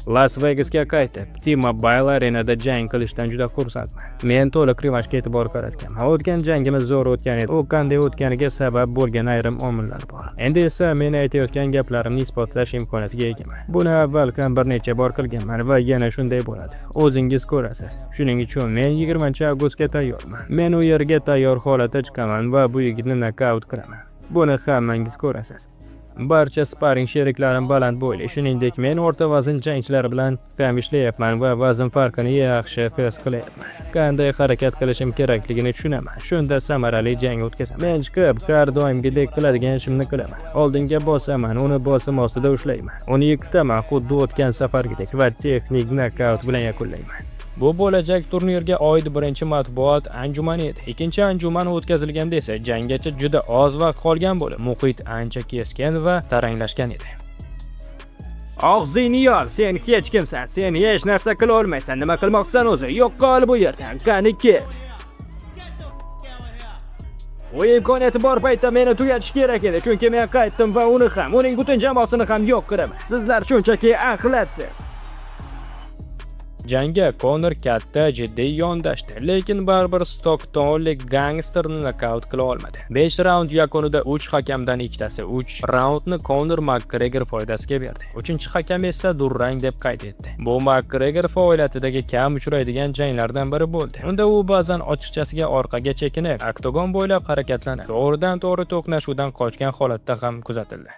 Las Vegasga qaytib, T-Mobile Arena'da jang qilishdan juda xursandman. Men to'liq rivojga e'tibor qaratganman. O'tgan jangimiz zo'r o'tgan edi. U qanday o'tganiga sabab bo'lgan ayrim omillar bor. Endi esa men aytayotgan gaplarimni isbotlash imkoniyatiga egaman. Buni avval ham bir necha bor qilganman va yana shunday bo'ladi. O'zingiz ko'rasiz. Shuning uchun men 20-avgustga tayyorman. Men u yerga tayyor holatda chiqaman va bu yigitni nokaut qilaman. Buni hammangiz ko'rasiz. Barcha sparring sheriklarim baland bo'yli, shuningdek men o'rta vazn jangchilar bilan ham ishlayapman va vazn farqini yaxshi his qilyapman. Qanday harakat qilishim kerakligini tushunaman. Shunda samarali jang o'tkazaman. Men chiqib, har doimgidek qiladigan ishimni qilaman. Oldinga bosaman, uni bosim ostida ushlayman. Uni yiqitaman, xuddi o'tgan safargidek va texnik nokaut bilan yakunlayman. Bu bo'lajak turnirga oid birinchi matbuot anjumani edi. Ikkinchi anjuman o'tkazilganda esa janggacha juda oz vaqt qolgan bo'lib, muhit ancha keskin va taranglashgan edi. Og'zingni yop, sen hech kimsan. Sen hech narsa qila olmaysan. Nima qilmoqsan o'zi? Yo'qqa ol bu yerdan. Qani ket. U imkoniyati bor paytda meni tugatish kerak edi, chunki men qaytdim va uni ham, uning butun jamoasini ham yo'q qilaman. Sizlar shunchaki axlatsiz. Jangga Conor katta jiddiy yondashdi, lekin baribir Stocktonlik gangsterni nokaut qila olmadi. 5 raund yakunida 3 hakamdan ikkitasi 3 raundni Conor McGregor foydasiga berdi. 3-hakam esa durang deb qayd etdi. Bu McGregor faoliyatidagi kam uchraydigan janglardan biri bo'ldi. Unda u ba'zan ochiqchasiga orqaga chekinib, oktagon bo'ylab harakatlanib, to'g'ridan-to'g'ri to'qnashuvdan qochgan holatda ham kuzatildi.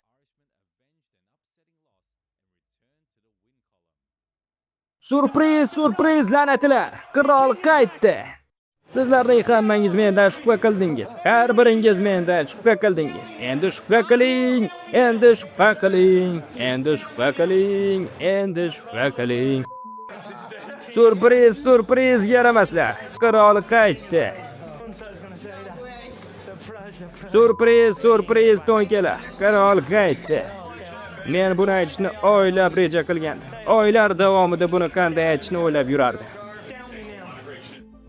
Surpriz, la'natlar! Qirol qaytdi. Sizlarning hammangiz mendan shubha qildingiz. Har biringiz mendan shubha qildingiz. Endi shubha qiling, endi shubha qiling, endi shubha qiling, endi shubha qiling. Surpriz, yaramaslar. Qirol qaytdi. Surpriz, to'nkalar. Qirol qaytdi. Men buni aytishni oylab reja qilgandim. Oylar davomida buni qanday aytishni o'ylab yurardim.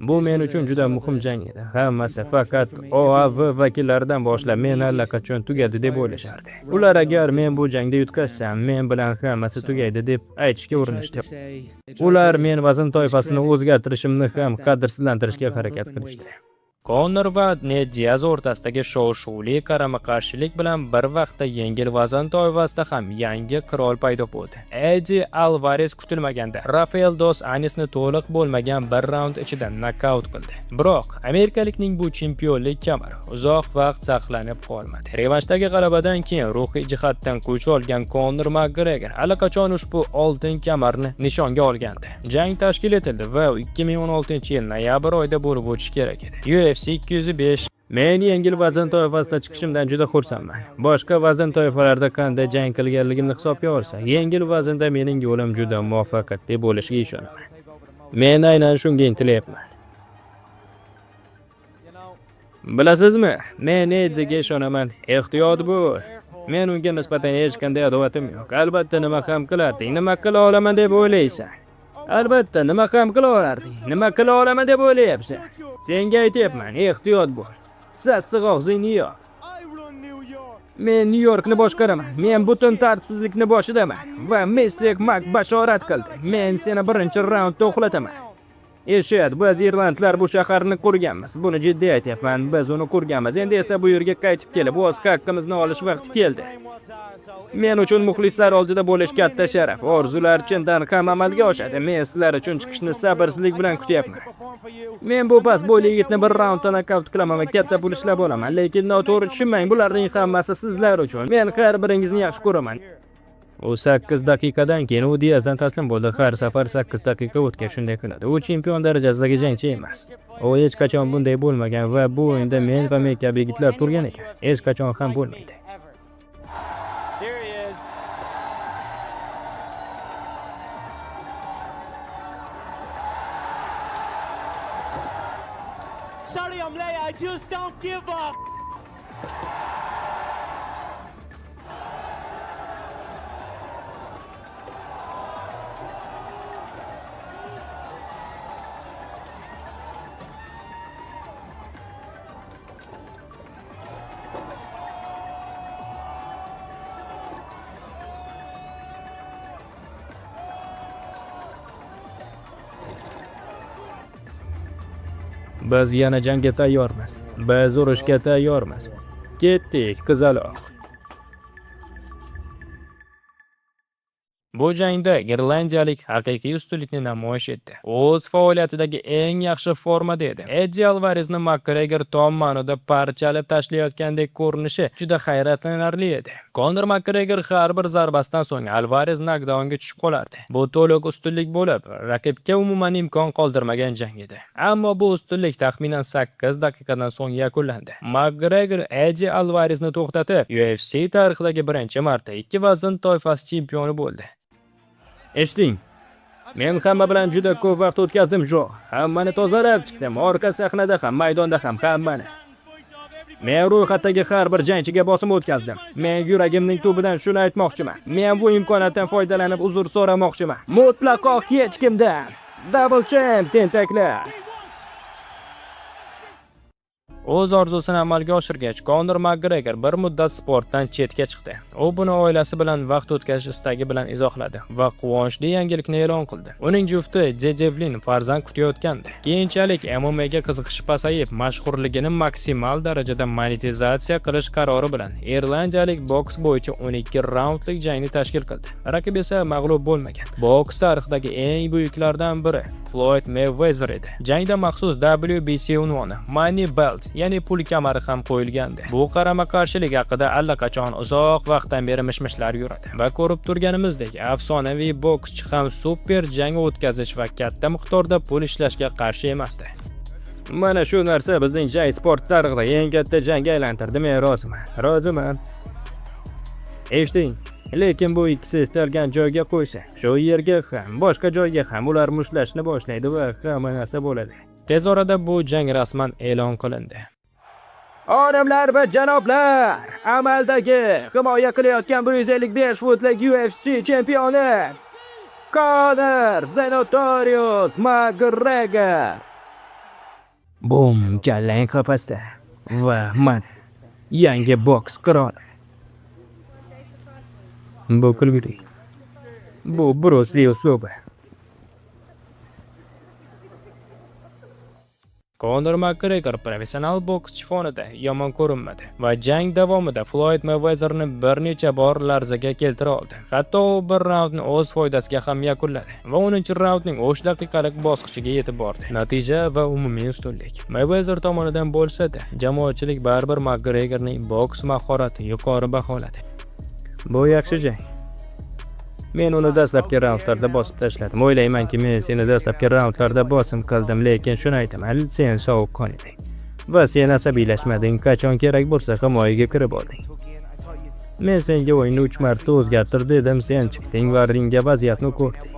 Bu men uchun juda muhim jang edi. Hammasi faqat OAV vakillaridan boshlab men allaqachon tugadi deb o'ylashardi. Ular agar men bu jangda yutqazsam, men bilan hammasi tugaydi deb aytishga urinishdi. Ular men vazn toifasini o'zgartirishimni ham qadrsizlantirishga harakat qilishdi. Conor va Nate Diaz o'rtasidagi shov-shuvli qarama-qarshilik bilan bir vaqtda yengil vazn toifasida ham yangi qirol paydo bo'ldi. Eddie Alvarez kutilmaganda Rafael dos Anjosni to'liq bo'lmagan bir raund ichida nokaut qildi. Biroq amerikalikning bu chempionlik kamari uzoq vaqt saqlanib qolmadi. Revanshdagi g'alabadan keyin ruhiy jihatdan kuch olgan Conor McGregor allaqachon ushbu oltin kamarni nishonga olgandi. Jang tashkil etildi va 2016-yil noyabr oyida bo'lib o'tishi kerak edi. UFC 205. Men yengil vazn toifasida chiqishimdan juda xursandman. Boshqa vazn toifalarida qanday jang qilganligimni hisobga olsa, yengil vaznda mening yo'lim juda muvaffaqiyatli bo'lishiga ishonaman. Men aynan shunga intilyapman. Bilasizmi, men Eddiga ishonaman. Ehtiyot bo'l. Men unga nisbatan hech qanday adovatim yo'q. Albatta nima ham qilarding, nima qila olaman deb o'ylaysan. Albatta nima ham qila olarding, nima qila olaman deb o'ylayapsan. Senga aytayapman, ehtiyot bo'l. Sassiq og'zingni yop. Men New Yorkni boshqaraman. Men butun tartibsizlikni boshidaman va Messi bashorat qildi. Men seni birinchi raundda uxlataman. Eshit, biz irlandlar bu shaharni qurganmiz. Buni jiddiy aytyapman. Biz uni qurganmiz. Endi esa bu yerga qaytib kelib, o'z haqqimizni olish vaqti keldi. Men uchun muxlislar oldida bo'lish katta sharaf. Orzular chindan ham amalga oshadi. Men sizlar uchun chiqishni sabrsizlik bilan kutyapman. Men bu past bo'yli yigitni bir raundda nokaut qilaman va katta pul ishlab olaman. Lekin noto'g'ri tushunmang, bularning hammasi sizlar uchun. Men har biringizni yaxshi ko'raman. U 8 daqiqadan keyin u Diazdan taslim bo'ldi. Har safar 8 daqiqa o'tgach shunday qiladi. U chempion darajasidagi jangchi emas. U hech qachon bunday bo'lmagan va bu o'yinda men va men kabi yigitlar turgan ekan. Hech qachon ham bo'lmaydi. Here he is. Sorry I'm late, I just don't give up. Biz yana jangga tayyormiz. Biz urushga tayyormiz. Ketdik, qizaloq. Bu jangda irlandiyalik haqiqiy ustunlikni namoyish etdi. O'z faoliyatidagi eng yaxshi formada edi. Eddie Alvarezni McGregor tom ma'noda parchalab tashlayotgandek ko'rinishi juda hayratlanarli edi. Conor McGregor har bir zarbasidan so'ng Alvarez nokdaunga tushib qolardi. Bu to'liq ustunlik bo'lib, raqibga umuman imkon qoldirmagan jang edi. Ammo bu ustunlik taxminan 8 daqiqadan so'ng yakunlandi. McGregor Eddie Alvarezni to'xtatib, UFC tarixidagi birinchi marta 2 vazn toifasi chempioni bo'ldi. Eshiting. Men hamma bilan juda ko'p vaqt o'tkazdim, Jo. Hammani tozalab chiqdim, orqa sahnada ham, maydonda ham hammani. Men ro'yxatdagi har bir jangchiga bosim o'tkazdim. Men yuragimning tubidan shuni aytmoqchiman. Men bu imkoniyatdan foydalanib uzr so'ramoqchiman. Mutlaqo hech kimdan. Double champ tentaklar. O'z orzusini amalga oshirgach, Conor McGregor bir muddat sportdan chetga chiqdi. U buni oilasi bilan vaqt o'tkazish istagi bilan izohladi va quvonchli yangilikni e'lon qildi. Uning jufti Devlin farzand kutayotgandi. Keyinchalik MMA'ga qiziqishi pasayib, mashhurligini maksimal darajada monetizatsiya qilish qarori bilan irlandiyalik boks bo'yicha 12 raundlik jangni tashkil qildi. Raqib esa mag'lub bo'lmagan. Boks tarixidagi eng buyuklardan biri Floyd Mayweather edi. Jangda maxsus WBC unvoni Money Belt, ya'ni pul kamari ham qo'yilgandi. Bu qarama-qarshilik haqida allaqachon uzoq vaqtdan beri mishmishlar yuradi. Va ko'rib turganimizdek, afsonaviy bokschi ham super jang o'tkazish va katta miqdorda pul ishlashga qarshi emasdi. Mana shu narsa bizning jang sport tarixidagi eng katta jangga aylantirdi. Men roziman. Roziman. Eshiting. Lekin bu ikkisi istalgan joyga qo'ysa, shu yerga ham, boshqa joyga ham ular mushlashni boshlaydi va hamma narsa bo'ladi. Tez orada bu jang rasman e'lon qilindi. Olimlar va janoblar, amaldagi himoya qilayotgan 155 futlik UFC chempioni Conor Zenotorius McGregor. Bum, jallang qafasda va man yangi boks qiroli. Bu kulgili. Bu Bruce Lee uslubi. Conor McGregor professional bokschi fonida yomon ko'rinmadi va jang davomida Floyd Mayweatherni bir necha bor larzaga keltira oldi. Hatto u bir raundni o'z foydasiga ham yakunladi va 10-raundning 3 daqiqalik bosqichiga yetib bordi. Natija va umumiy ustunlik Mayweather tomonidan bo'lsa-da, jamoatchilik baribir McGregorning boks mahorati yuqori baholadi. Bu yaxshi jang. Men uni dastlabki raundlarda bosib tashladim. O'ylaymanki, men seni dastlabki raundlarda bosim qildim, lekin shuni aytaman, sen sovuqqon eding. Va sen asabiylashmading, qachon kerak bo'lsa himoyaga kirib olding. Men senga o'yinni 3 marta o'zgartir dedim, sen chiqding va ringga vaziyatni ko'rding.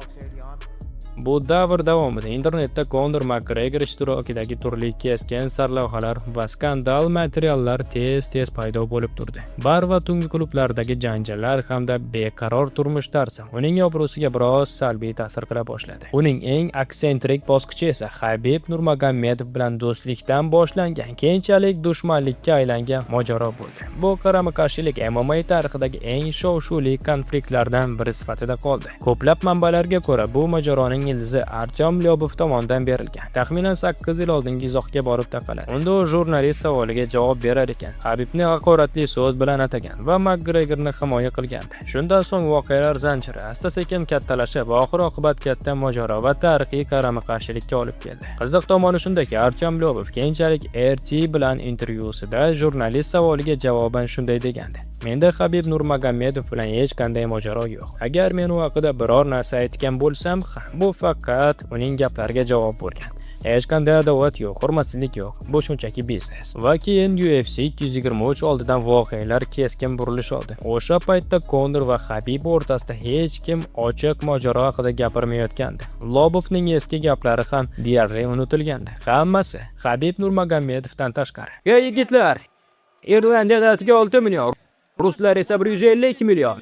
Bu davr davomida internetda Conor Makgregor ishtirokidagi turli keskin sarlavhalar va skandal materiallar tez paydo bo'lib turdi. Bar va tungi klublardagi janjallar hamda beqaror turmush tarzi uning obro'siga biroz salbiy ta'sir qila boshladi. Uning eng aksentrik bosqichi esa Habib Nurmagomedov bilan do'stlikdan boshlangan, keyinchalik dushmanlikka aylangan mojaro bo'ldi. Bu qarama-qarshilik MMA tarixidagi eng shov-shuvli konfliktlardan biri sifatida qoldi. Ko'plab manbalarga ko'ra, bu mojaroning ildizi Artyom Lyobov tomonidan berilgan. Taxminan 8 yil oldingi izohga borib taqaladi. Unda u jurnalist savoliga javob berar ekan. Habibni haqoratli so'z bilan atagan va Makgregorni himoya qilgandi. Shundan so'ng voqealar zanjiri asta-sekin kattalashib, oxir-oqibat katta mojaro va tarixiy qarama-qarshilikka olib keldi. Qiziq tomoni shundaki, Artyom Lyobov keyinchalik RT bilan intervyusida jurnalist savoliga javoban shunday degandi: "Menda Habib Nurmagomedov bilan hech qanday mojaro yo'q. Agar men u haqida biror narsa aytgan bo'lsam, bu faqat uning gaplariga javob bo'lgan. Hech qanday adovat yo'q, hurmatsizlik yo'q. Bu shunchaki biznes." Va keyin UFC 223 oldidan voqealar keskin burilish oldi. O'sha paytda Conor va Habib o'rtasida hech kim ochiq mojaro haqida gapirmayotgandi. Lobovning eski gaplari ham deyarli unutilgandi. Hammasi Habib Nurmagomedovdan tashqari. "Ey yigitlar, Irlandiyada 6 million, ruslar esa 152 million.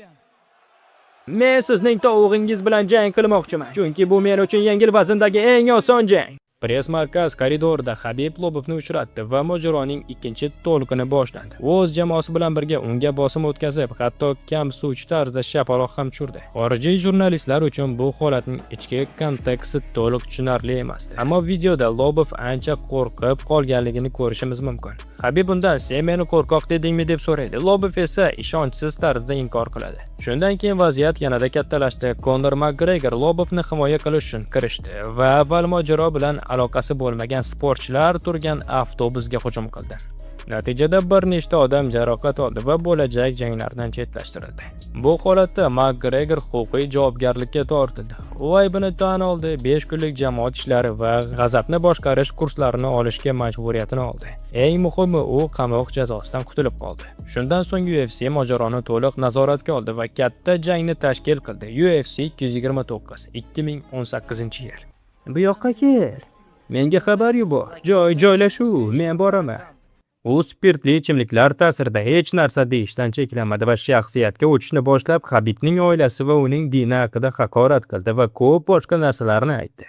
Men sizning tovug'ingiz bilan jang qilmoqchiman, chunki bu men uchun yengil vazndagi eng oson jang." Press markaz koridorida Habib Lobovni uchratdi va mojaroning ikkinchi to'lqini boshlandi. U o'z jamoasi bilan birga unga bosim o'tkazib, hatto kamsuvchi tarzda shapaloq ham tushirdi. Xorijiy jurnalistlar uchun bu holatning ichki konteksti to'liq tushunarli emasdi. Ammo videoda Lobov ancha qo'rqib qolganligini ko'rishimiz mumkin. Habib undan "Sen meni qo'rqoq dedingmi?" deb so'raydi. Lobov esa ishonchsiz tarzda inkor qiladi. Shundan keyin vaziyat yanada kattalashdi. Conor Makgregor Lobovni himoya qilish uchun kirishdi va avval mojaro bilan aloqasi bo'lmagan sportchilar turgan avtobusga hujum qildi. Natijada bir nechta odam jarohat oldi va bo'lajak janglardan chetlashtirildi. Bu holatda Makgregor huquqiy javobgarlikka tortildi. U aybini tan oldi, 5 kunlik jamoat ishlari va g'azabni boshqarish kurslarini olishga majburiyatini oldi. Eng muhimi, u qamoq jazosidan qutulib qoldi. Shundan so'ng UFC mojaroni to'liq nazoratga oldi va katta jangni tashkil qildi. UFC 229, 2018-yil. Bu yoqqa kel. Menga xabar yubor. Joylashuv, men boraman. U spirtli ichimliklar ta'sirida hech narsa deyishdan cheklanmadi va shaxsiyatga o'tishni boshlab, Habibning oilasi va uning dini haqida haqorat qildi va ko'p boshqa narsalarni aytdi.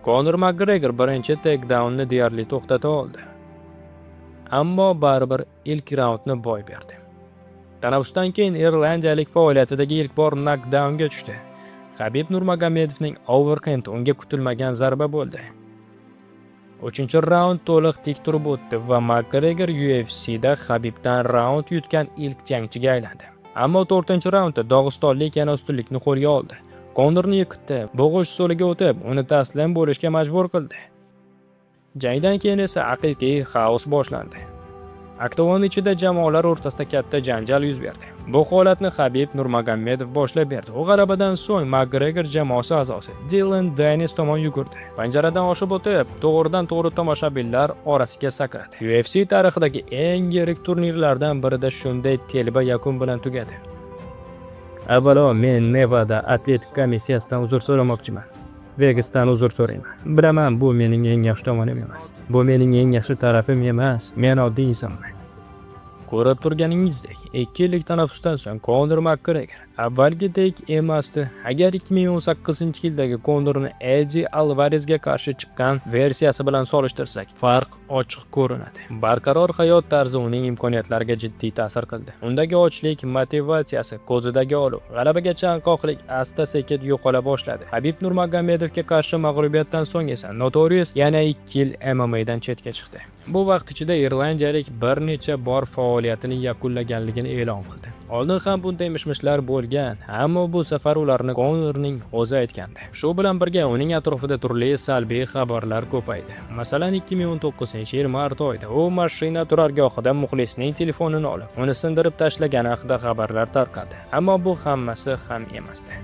Conor Makgregor birinchi takedownni deyarli to'xtata oldi. Ammo baribir ilk raundni boy berdi. Tanaffusdan keyin irlandiyalik faoliyatidagi ilk bor knockdownga tushdi. Habib Nurmagomedovning overhand unga kutilmagan zarba bo'ldi. 3-raund to'liq tik turib o'tdi va Makgregor UFC'da Habibdan raund yutgan ilk jangchiga aylandi. Ammo 4-raundda dog'istonlik yana ustunlikni qo'lga oldi. Conorni yiqitdi, bo'g'ish usuliga o'tib, uni taslim bo'lishga majbur qildi. Jangdan keyin esa haqiqiy xaos boshlandi. Oktagon ichida jamoalar o'rtasida katta janjal yuz berdi. Bu holatni Habib Nurmagomedov boshlab berdi. U g'alabadan so'ng Makgregor jamoasi a'zosi Dylan Dennis tomon yugurdi. Panjaradan oshib o'tib, to'g'ridan-to'g'ri tomoshabinlar orasiga sakradi. UFC tarixidagi eng yirik turnirlardan birida shunday telba yakun bilan tugadi. Avvalo, men Nevada atletik komissiyasidan uzr so'ramoqchiman. Vegasdan uzr so'rayman. Bilaman, bu mening eng yaxshi tomonim emas. Bu mening eng yaxshi tarafim emas. Men oddiy insonman. Ko'rib turganingizdek, 2 yillik tanaffusdan so'ng Conor Makgregor avvalgidek emasdi. Agar 2018-yildagi Conorni Eddie Alvarezga qarshi chiqqan versiyasi bilan solishtirsak, farq ochiq ko'rinadi. Barqaror hayot tarzi uning imkoniyatlariga jiddiy ta'sir qildi. Undagi ochlik, motivatsiyasi, ko'zidagi olov, g'alabaga chanqoqlik asta-sekin yo'qola boshladi. Habib Nurmagomedovga qarshi mag'lubiyatdan so'ng esa Notorious yana 2 yil MMA'dan chetga chiqdi. Bu vaqt ichida irlandiyalik bir necha bor faoliyatini yakunlaganligini e'lon qildi. Oldin ham bunday mishmishlar bo'lgan, ammo bu safar ularni Conorning o'zi aytgandi. Shu bilan birga uning atrofida turli salbiy xabarlar ko'paydi. Masalan, 2019-yil mart oyida u mashina turargohida muxlisning telefonini olib, uni sindirib tashlagani haqida xabarlar tarqaldi. Ammo bu hammasi ham emasdi.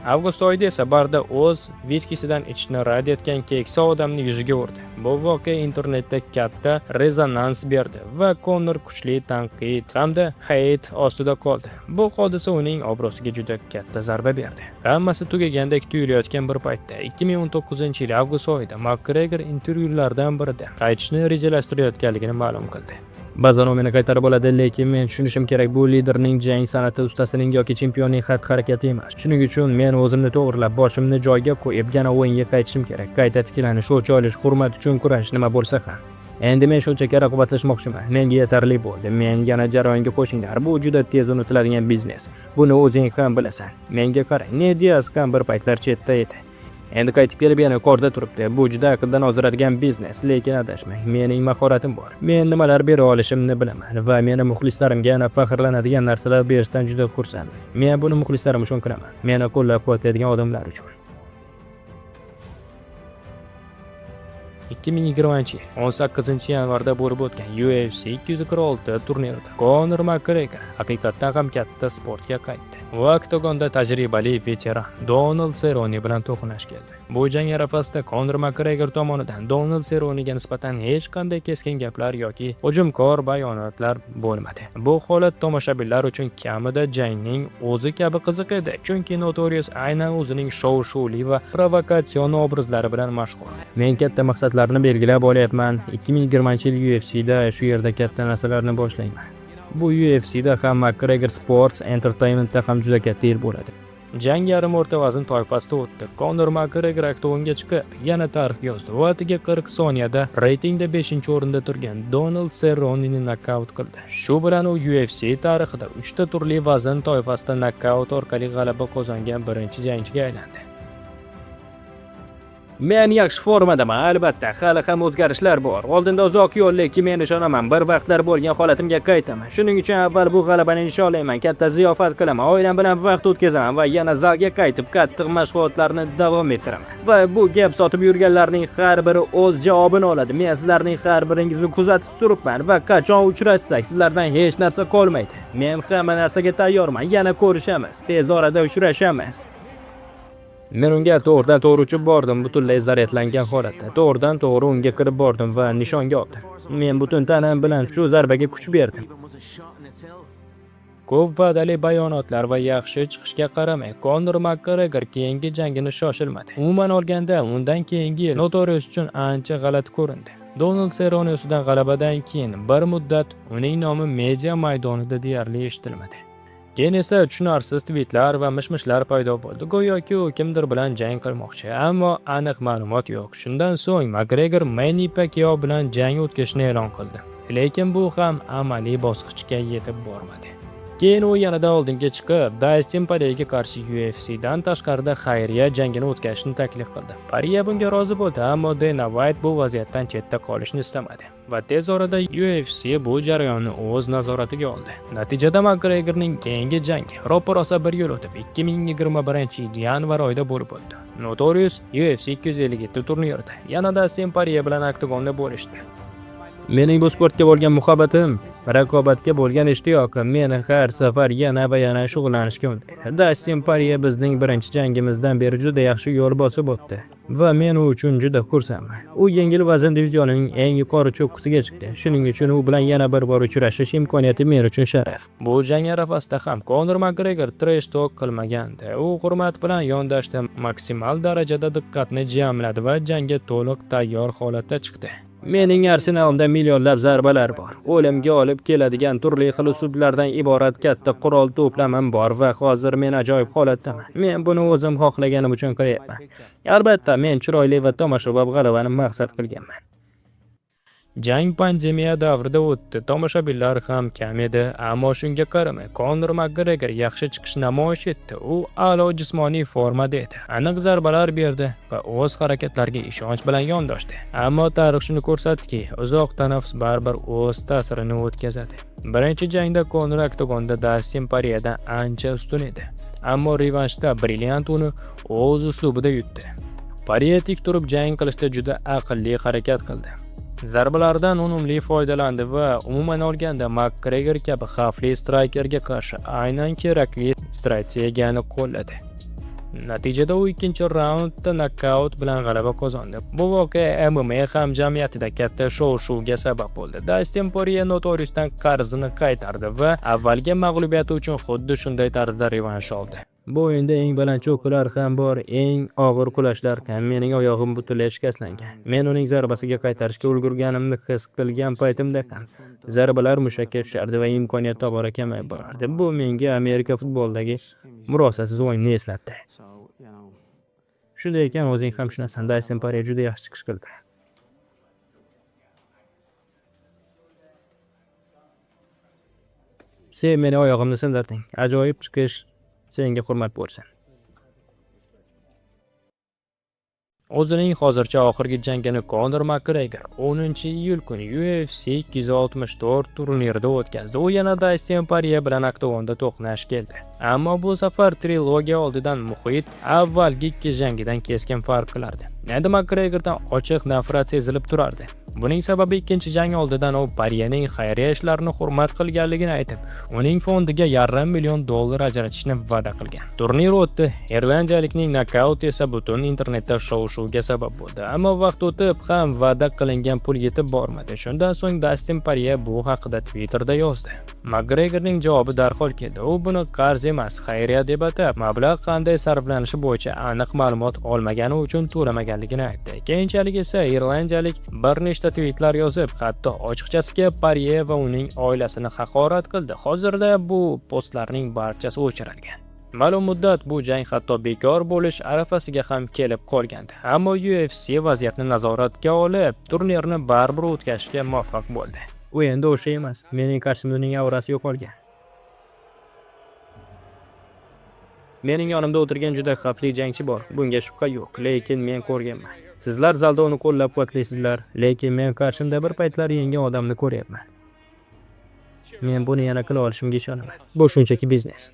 Avgust oyida esa barda o'z viskisidan ichishni rad etgan keksa odamni yuziga urdi. Bu voqea internetda katta rezonans berdi va Konor kuchli tanqid hamda heyt ostida qoldi. Bu hodisa uning obro'siga juda katta zarba berdi. Hammasi tugagandek tuyulayotgan bir paytda 2019-yil avgust oyida Makgregor intervyulardan birida qaytishni rejalashtirayotganligini ma'lum qildi. Ba'zan u meni qaytarib oladi, lekin men tushunishim kerak, bu liderning, jang san'ati ustasining yoki chempionning xatti-harakati emas. Shuning uchun men o'zimni to'g'rilab, boshimni joyiga qo'yib, yana o'yinga qaytishim kerak. Qayta tiklanish, o'ch olish, hurmat uchun kurash nima bo'lsa ham. Endi men shunchaki raqobatlashmoqchiman. Menga yetarli bo'ldi. Men yana jarayonga qo'shinglar. Bu juda tez unutiladigan biznes. Buni o'zing ham bilasan. Menga qarang, Ned Diaz ham bir paytlar chetda edi. Endi qaytib kelib yana korda turibdi. Bu juda aqldan ozdiradigan biznes, lekin adashmang. Mening mahoratim bor. Men nimalar bera olishimni bilaman va meni muxlislarimga yana faxrlanadigan narsalar berishdan juda xursandman. Men buni muxlislarim uchun qilaman. Meni qo'llab-quvvatlaydigan odamlar uchun. 2020-yil 18-yanvarda bo'lib o'tgan UFC 246 turnirida Conor McGregor haqiqatdan ham katta sportga qaytdi. U oktagonda tajribali veteran Donald Cerrone bilan to'qnash keldi. Bu jang arafasida Conor McGregor tomonidan Donald Cerrone'ga nisbatan hech qanday keskin gaplar yoki hujumkor bayonotlar bo'lmadi. Bu holat tomoshabinlar uchun kamida jangning o'zi kabi qiziq edi, chunki Notorious aynan o'zining shov-shuvli va provokatsion obrazlari bilan mashhur. Men katta maqsadlarni belgilab olyapman. 2020-yil UFC'da shu yerda katta narsalarni boshlayman. Bu UFC'da ham McGregor Sports Entertainment'da ham juda katta yer bo'ladi. Jang yarim o'rta vazn toifasida o'tdi. Conor McGregor oktagonga chiqib, yana tarix yozdi. Va atiga 40 soniyada reytingda 5-o'rinda turgan Donald Cerrone'ni nokaut qildi. Shu bilan u UFC tarixida 3 ta turli vazn toifasida nokaut orqali g'alaba qozongan birinchi jangchiga aylandi. Men yaxshi formadaman, albatta, hali ham o'zgarishlar bor. Oldinda uzoq yo'l, lekin men ishonaman, bir vaqtlar bo'lgan holatimga qaytaman. Shuning uchun avval bu g'alabani nishonlayman, katta ziyofat qilaman, oilam bilan vaqt o'tkazaman va yana zalga qaytib, qattiq mashg'ulotlarni davom ettiraman. Va bu gap sotib yurganlarning har biri o'z javobini oladi. Men sizlarning har biringizni kuzatib turibman va qachon uchrashsak, sizlardan hech narsa qolmaydi. Men hamma narsaga tayyorman. Yana ko'rishamiz, tez orada uchrashamiz. Men unga to'g'ridan to'g'ri uchib bordim, butunlay zaryadlangan holatda. To'g'ridan to'g'ri unga kirib bordim va nishonga oldim. Men butun tanam bilan shu zarbaga kuch berdim. Ko'p va'dali bayonotlar va yaxshi chiqishga qaramay, Conor McGregor keyingi jangini shoshilmadi. Umuman olganda, undan keyingi yil Notorious uchun ancha g'alati ko'rindi. Donald Cerrone ustidan g'alabadan keyin bir muddat uning nomi media maydonida deyarli eshitilmadi. Keyin esa tushunarsiz tweetlar va mishmishlar paydo bo'ldi. Go'yoki u kimdir bilan jang qilmoqchi, ammo aniq ma'lumot yo'q. Shundan so'ng McGregor Manny Pacquiao bilan jang o'tkazishni e'lon qildi. Lekin bu ham amaliy bosqichga yetib bormadi. Keyin u yanada oldinga chiqib, Dustin Poirierga qarshi UFC'dan tashqarida xayriya jangini o'tkazishni taklif qildi. Poirier bunga rozi bo'ldi, ammo Dana White bu vaziyatdan chetda qolishni istamadi va tez orada UFC bu jarayonni o'z nazoratiga oldi. Natijada McGregorning keyingi jangi ro'pa-rosa bir yo'l o'tib 2021-yil yanvar oyida bo'lib o'tdi. Notorious UFC 257 turnirida yana Dustin Poirier bilan oktagonda bo'lishdi. Mening bu sportga bo'lgan muhabbatim, raqobatga bo'lgan ishtiyoqim meni har safar yana va yana shug'ullanishga undaydi. Dustin Poirier bizning birinchi jangimizdan beri juda yaxshi yo'l bosib o'tdi va men u uchun juda xursandman. U yengil vazn divizionining eng yuqori cho'qqisiga chiqdi. Shuning uchun u bilan yana bir bor uchrashish imkoniyati men uchun sharaf. Bu jang arafasida ham Conor McGregor trash talk qilmagandi. U hurmat bilan yondashdi, maksimal darajada diqqatni jamladi va jangga to'liq tayyor holatda chiqdi. Mening arsenalimda millionlab zarbalar bor. O'limga olib keladigan turli xil uslublardan iborat katta qurol to'plamim bor va hozir men ajoyib holatdaman. Men buni o'zim xohlaganim uchun qilyapman. Albatta, men chiroyli va tomoshabob g'alabani maqsad qilganman. Jang pandemiya davrida o'tdi. Tomoshabinlar ham kam edi, ammo shunga qaramay Conor McGregor yaxshi chiqish namoyish etdi. U a'lo jismoniy formada edi. Aniq zarbalar berdi va o'z harakatlariga ishonch bilan yondoshdi. Ammo tarix shuni ko'rsatdiki, uzoq tanaffus baribir o'z ta'sirini o'tkazadi. Birinchi jangda Conor oktagonda Dustin Poirierdan ancha ustun edi. Ammo revanshda brilliant uni o'z uslubida yutdi. Poirier tik turib jang qilishda juda aqlli harakat qildi. Zarbalardan unumli foydalandi va umuman olganda McGregor kabi xavfli straykerga qarshi aynan kerakli strategiyani qo'lladi. Natijada u ikkinchi raundda nokaut bilan g'alaba qozondi. Bu voqea MMA hamjamiyatida katta shov-shuvga sabab bo'ldi. Dustin Poirier Notorius'dan qarzini qaytardi va avvalgi mag'lubiyati uchun xuddi shunday tarzda revansh oldi. Bu o'yinda eng baland cho'qqilar ham bor, eng og'ir qulashlar ham. Mening oyog'im butunlay shikastlangan. Men uning zarbasiga qaytarishga ulgurganimni his qilgan paytimda ham zarbalar mushakka tushardi va imkoniyat tobora kamayib borardi. Bu menga Amerika futbolidagi murosasiz o'yinni eslatdi. Shunday ekan, o'zing ham shunasan. Dustin Poirier juda yaxshi chiqish qildi. Sen meni oyog'imni sindirding. Ajoyib chiqish. Senga hurmat bo'lsin. O'zining hozircha oxirgi jangini Conor McGregor 10-iyul kuni UFC 264 turnirida o'tkazdi. U yana Dustin Poirier bilan oktagonda to'qnash keldi. Ammo bu safar trilogiya oldidan muhit avvalgi ikki jangidan keskin farq qilardi. Endi McGregordan ochiq nafrat sezilib turardi. Buning sababi ikkinchi jang oldidan u Poirierning xayriya ishlarini hurmat qilganligini aytib, uning fondiga $1,5 million ajratishni va'da qilgan. Turnir o'tdi. Irlandiyalikning nokauti esa butun internetda shov-shuvga sabab bo'ldi. Ammo vaqt o'tib ham va'da qilingan pul yetib bormadi. Shundan so'ng Dustin Poirier bu haqida Twitterda yozdi. McGregorning javobi darhol keldi. U buni qarz emas, xayriya deb atab, mablag' qanday sarflanishi bo'yicha aniq ma'lumot olmagani uchun to'lamaganligini aytdi. Keyinchalik esa irlandiyalik bir nechta tweetlar yozib, hatto ochiqchasiga Poirier va uning oilasini haqorat qildi. Hozirda bu postlarning barchasi o'chirilgan. Ma'lum muddat bu jang hatto bekor bo'lish arafasiga ham kelib qolgandi. Ammo UFC vaziyatni nazoratga olib, turnirni baribir o'tkazishga muvaffaq bo'ldi. U endi o'sha emas. Mening qarshimda uning aurasi yo'qolgan. Mening yonimda o'tirgan juda xavfli jangchi bor. Bunga shubha yo'q, lekin men ko'rganman. Sizlar zalda uni qo'llab-quvvatlaysizlar, lekin men qarshimda bir paytlar yengan odamni ko'ryapman. Men buni yana qila olishimga ishonaman. Bu shunchaki biznes.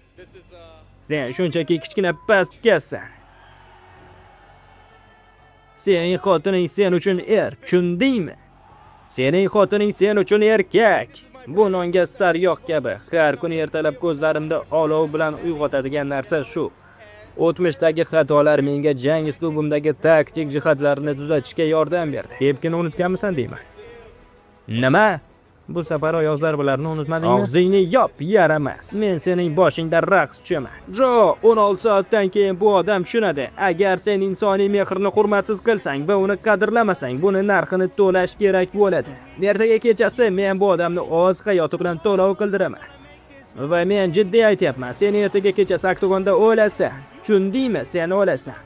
Sen shunchaki kichkina pastkasan. Sening xotining sen uchun tushundingmi? Sening xotining sen uchun erkak. Bu nonga saryoq kabi har kuni ertalab ko'zlarimda olov bilan uyg'otadigan narsa shu. O'tmishdagi xatolar menga jang uslubimdagi taktik jihatlarni tuzatishga yordam berdi. Tepkini unutganmisan deyman. Nima? Bu safar oyoq zarbalarini unutmadingmi? Og'zingni yop, yaramas. Men sening boshingda raqs tushaman. Jo, 16 soatdan keyin bu odam tushunadi. Agar sen insoniy mehrni hurmatsiz qilsang va uni qadrlamasang, buni narxini to'lash kerak bo'ladi. Ertaga kechasi men bu odamni o'z hayoti bilan to'lov qildiraman. Va men jiddiy aytyapman, sen ertaga kechasi oktagonda o'lasan. Tushundingmi? Sen o'lasan.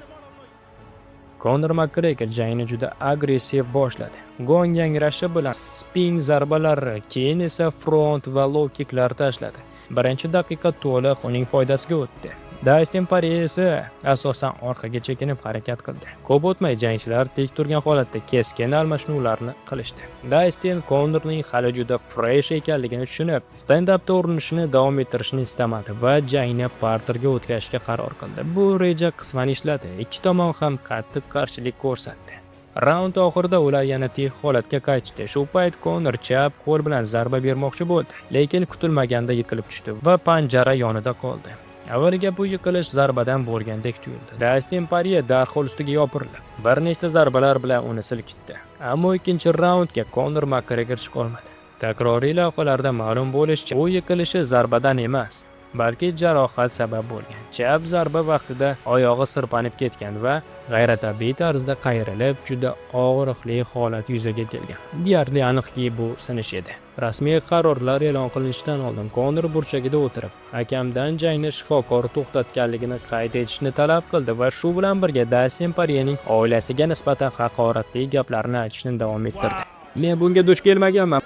Conor McGregor jangni juda agressiv boshladi. Gong yangrashi bilan spin zarbalari, keyin esa front va low kicklar tashladi. Birinchi daqiqa to'liq uning foydasiga o'tdi. Dustin Poirier esa asosan orqaga chekinib harakat qildi. Ko'p o'tmay jangchilar tik turgan holatda keskin almashinuvlarni qilishdi. Dustin Conorning hali juda fresh ekanligini tushunib, stand-upda urinishini davom ettirishni istamadi va jangni parterga o'tkazishga qaror qildi. Bu reja qisman ishladi. Ikki tomon ham qattiq qarshilik ko'rsatdi. Raund oxirida ular yana tik holatga qaytdi. Shu payt Conor chap qo'l bilan zarba bermoqchi bo'ldi, lekin kutilmaganda yiqilib tushdi va panjara yonida qoldi. Avvaliga bu yiqilish zarbadan bo'lgandek tuyuldi. Dustin Poirier darhol ustiga yopirildi. Bir nechta zarbalar bilan uni silkitdi. Ammo ikkinchi raundga Conor McGregor chiqa olmadi. Takroriy lavhalarda ma'lum bo'lishicha, u yiqilishi zarbadan emas, balki jarohat sabab bo'lgan. Chap zarba vaqtida oyog'i sirpanib ketgan va g'ayratabiiy tarzda qayrilib, juda og'riqli holat yuzaga kelgan. Deyarli aniqki bu sinish edi. Rasmiy qarorlar e'lon qilinishidan oldin Conor burchagida o'tirib, hakamdan jangni shifokor to'xtatganligini qayd etishni talab qildi va shu bilan birga Dustin Poirierning oilasiga nisbatan haqoratli gaplarni aytishni davom ettirdi. Men bunga duch kelmaganman.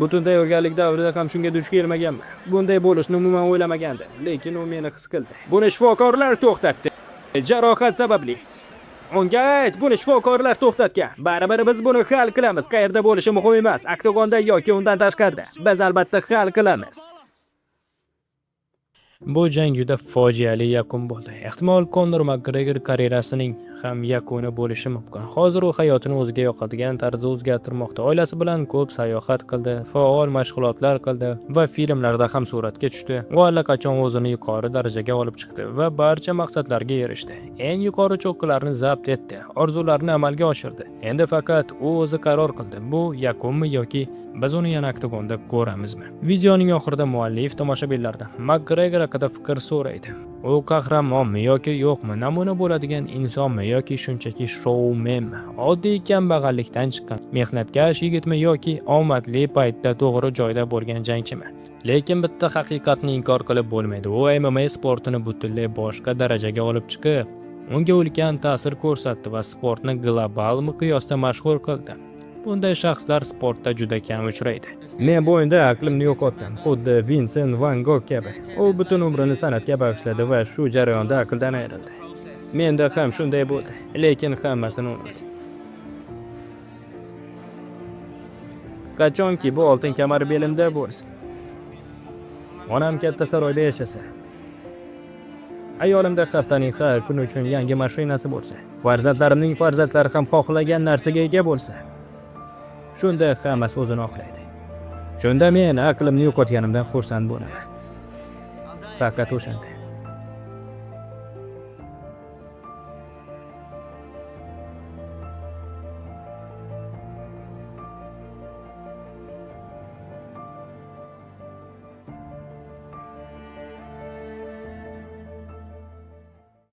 Butun tayyorgarlik davrida ham shunga duch kelmaganman. Bunday bo'lishni umuman o'ylamagandim, lekin u meni his qildi. Buni shifokorlar to'xtatdi. Jarohat sababli. Unga ayt, buni shifokorlar to'xtatgan. Baribir biz buni hal qilamiz. Qayerda bo'lishi muhim emas, oktagonda yoki undan tashqarida. Biz albatta hal qilamiz. Bu jang juda fojiali yakun bo'ldi. Ehtimol Conor McGregor karyerasining ham yakuni bo'lishi mumkin. Hozir u hayotini o'ziga yoqadigan tarzda o'zgartirmoqda. Oilasi bilan ko'p sayohat qildi, faol mashg'ulotlar qildi va filmlarda ham suratga tushdi. U allaqachon o'zini yuqori darajaga olib chiqdi va barcha maqsadlarga erishdi. Eng yuqori cho'qqilarni zabt etdi, orzularini amalga oshirdi. Endi faqat u o'zi qaror qildi. Bu yakunmi yoki biz uni yana oktagonda ko'ramizmi? Videoning oxirida muallif tomoshabinlardan Makgregor haqida fikr so'raydi. U qahramonmi yoki yo'qmi? Namuna bo'ladigan insonmi yoki shunchaki shoumenmi? Oddiy kambag'allikdan chiqqan mehnatkash yigitmi yoki omadli paytda to'g'ri joyda bo'lgan jangchimi? Lekin bitta haqiqatni inkor qilib bo'lmaydi. U MMA sportini butunlay boshqa darajaga olib chiqib, unga ulkan ta'sir ko'rsatdi va sportni global miqyosda mashhur qildi. Bunday shaxslar sportda juda kam uchraydi. Men bu o'yinda aqlimni yo'qotdim, xuddi Vincent van Gogh kabi. U butun umrini san'atga bag'ishladi va shu jarayonda aqldan ayrildi. Menda ham shunday bo'ldi, lekin hammasini unutdi. Qachonki bu oltin kamar belimda bo'lsa, onam katta saroyda yashasa, ayolimda haftaning har kuni uchun yangi mashinasi bo'lsa, farzandlarimning farzandlari ham xohlagan narsaga ega bo'lsa, shunda hammasi o'zini oqlaydi. Shunda men aqlimni yo'qotganimdan xursand bo'laman. Faqat o'shanda.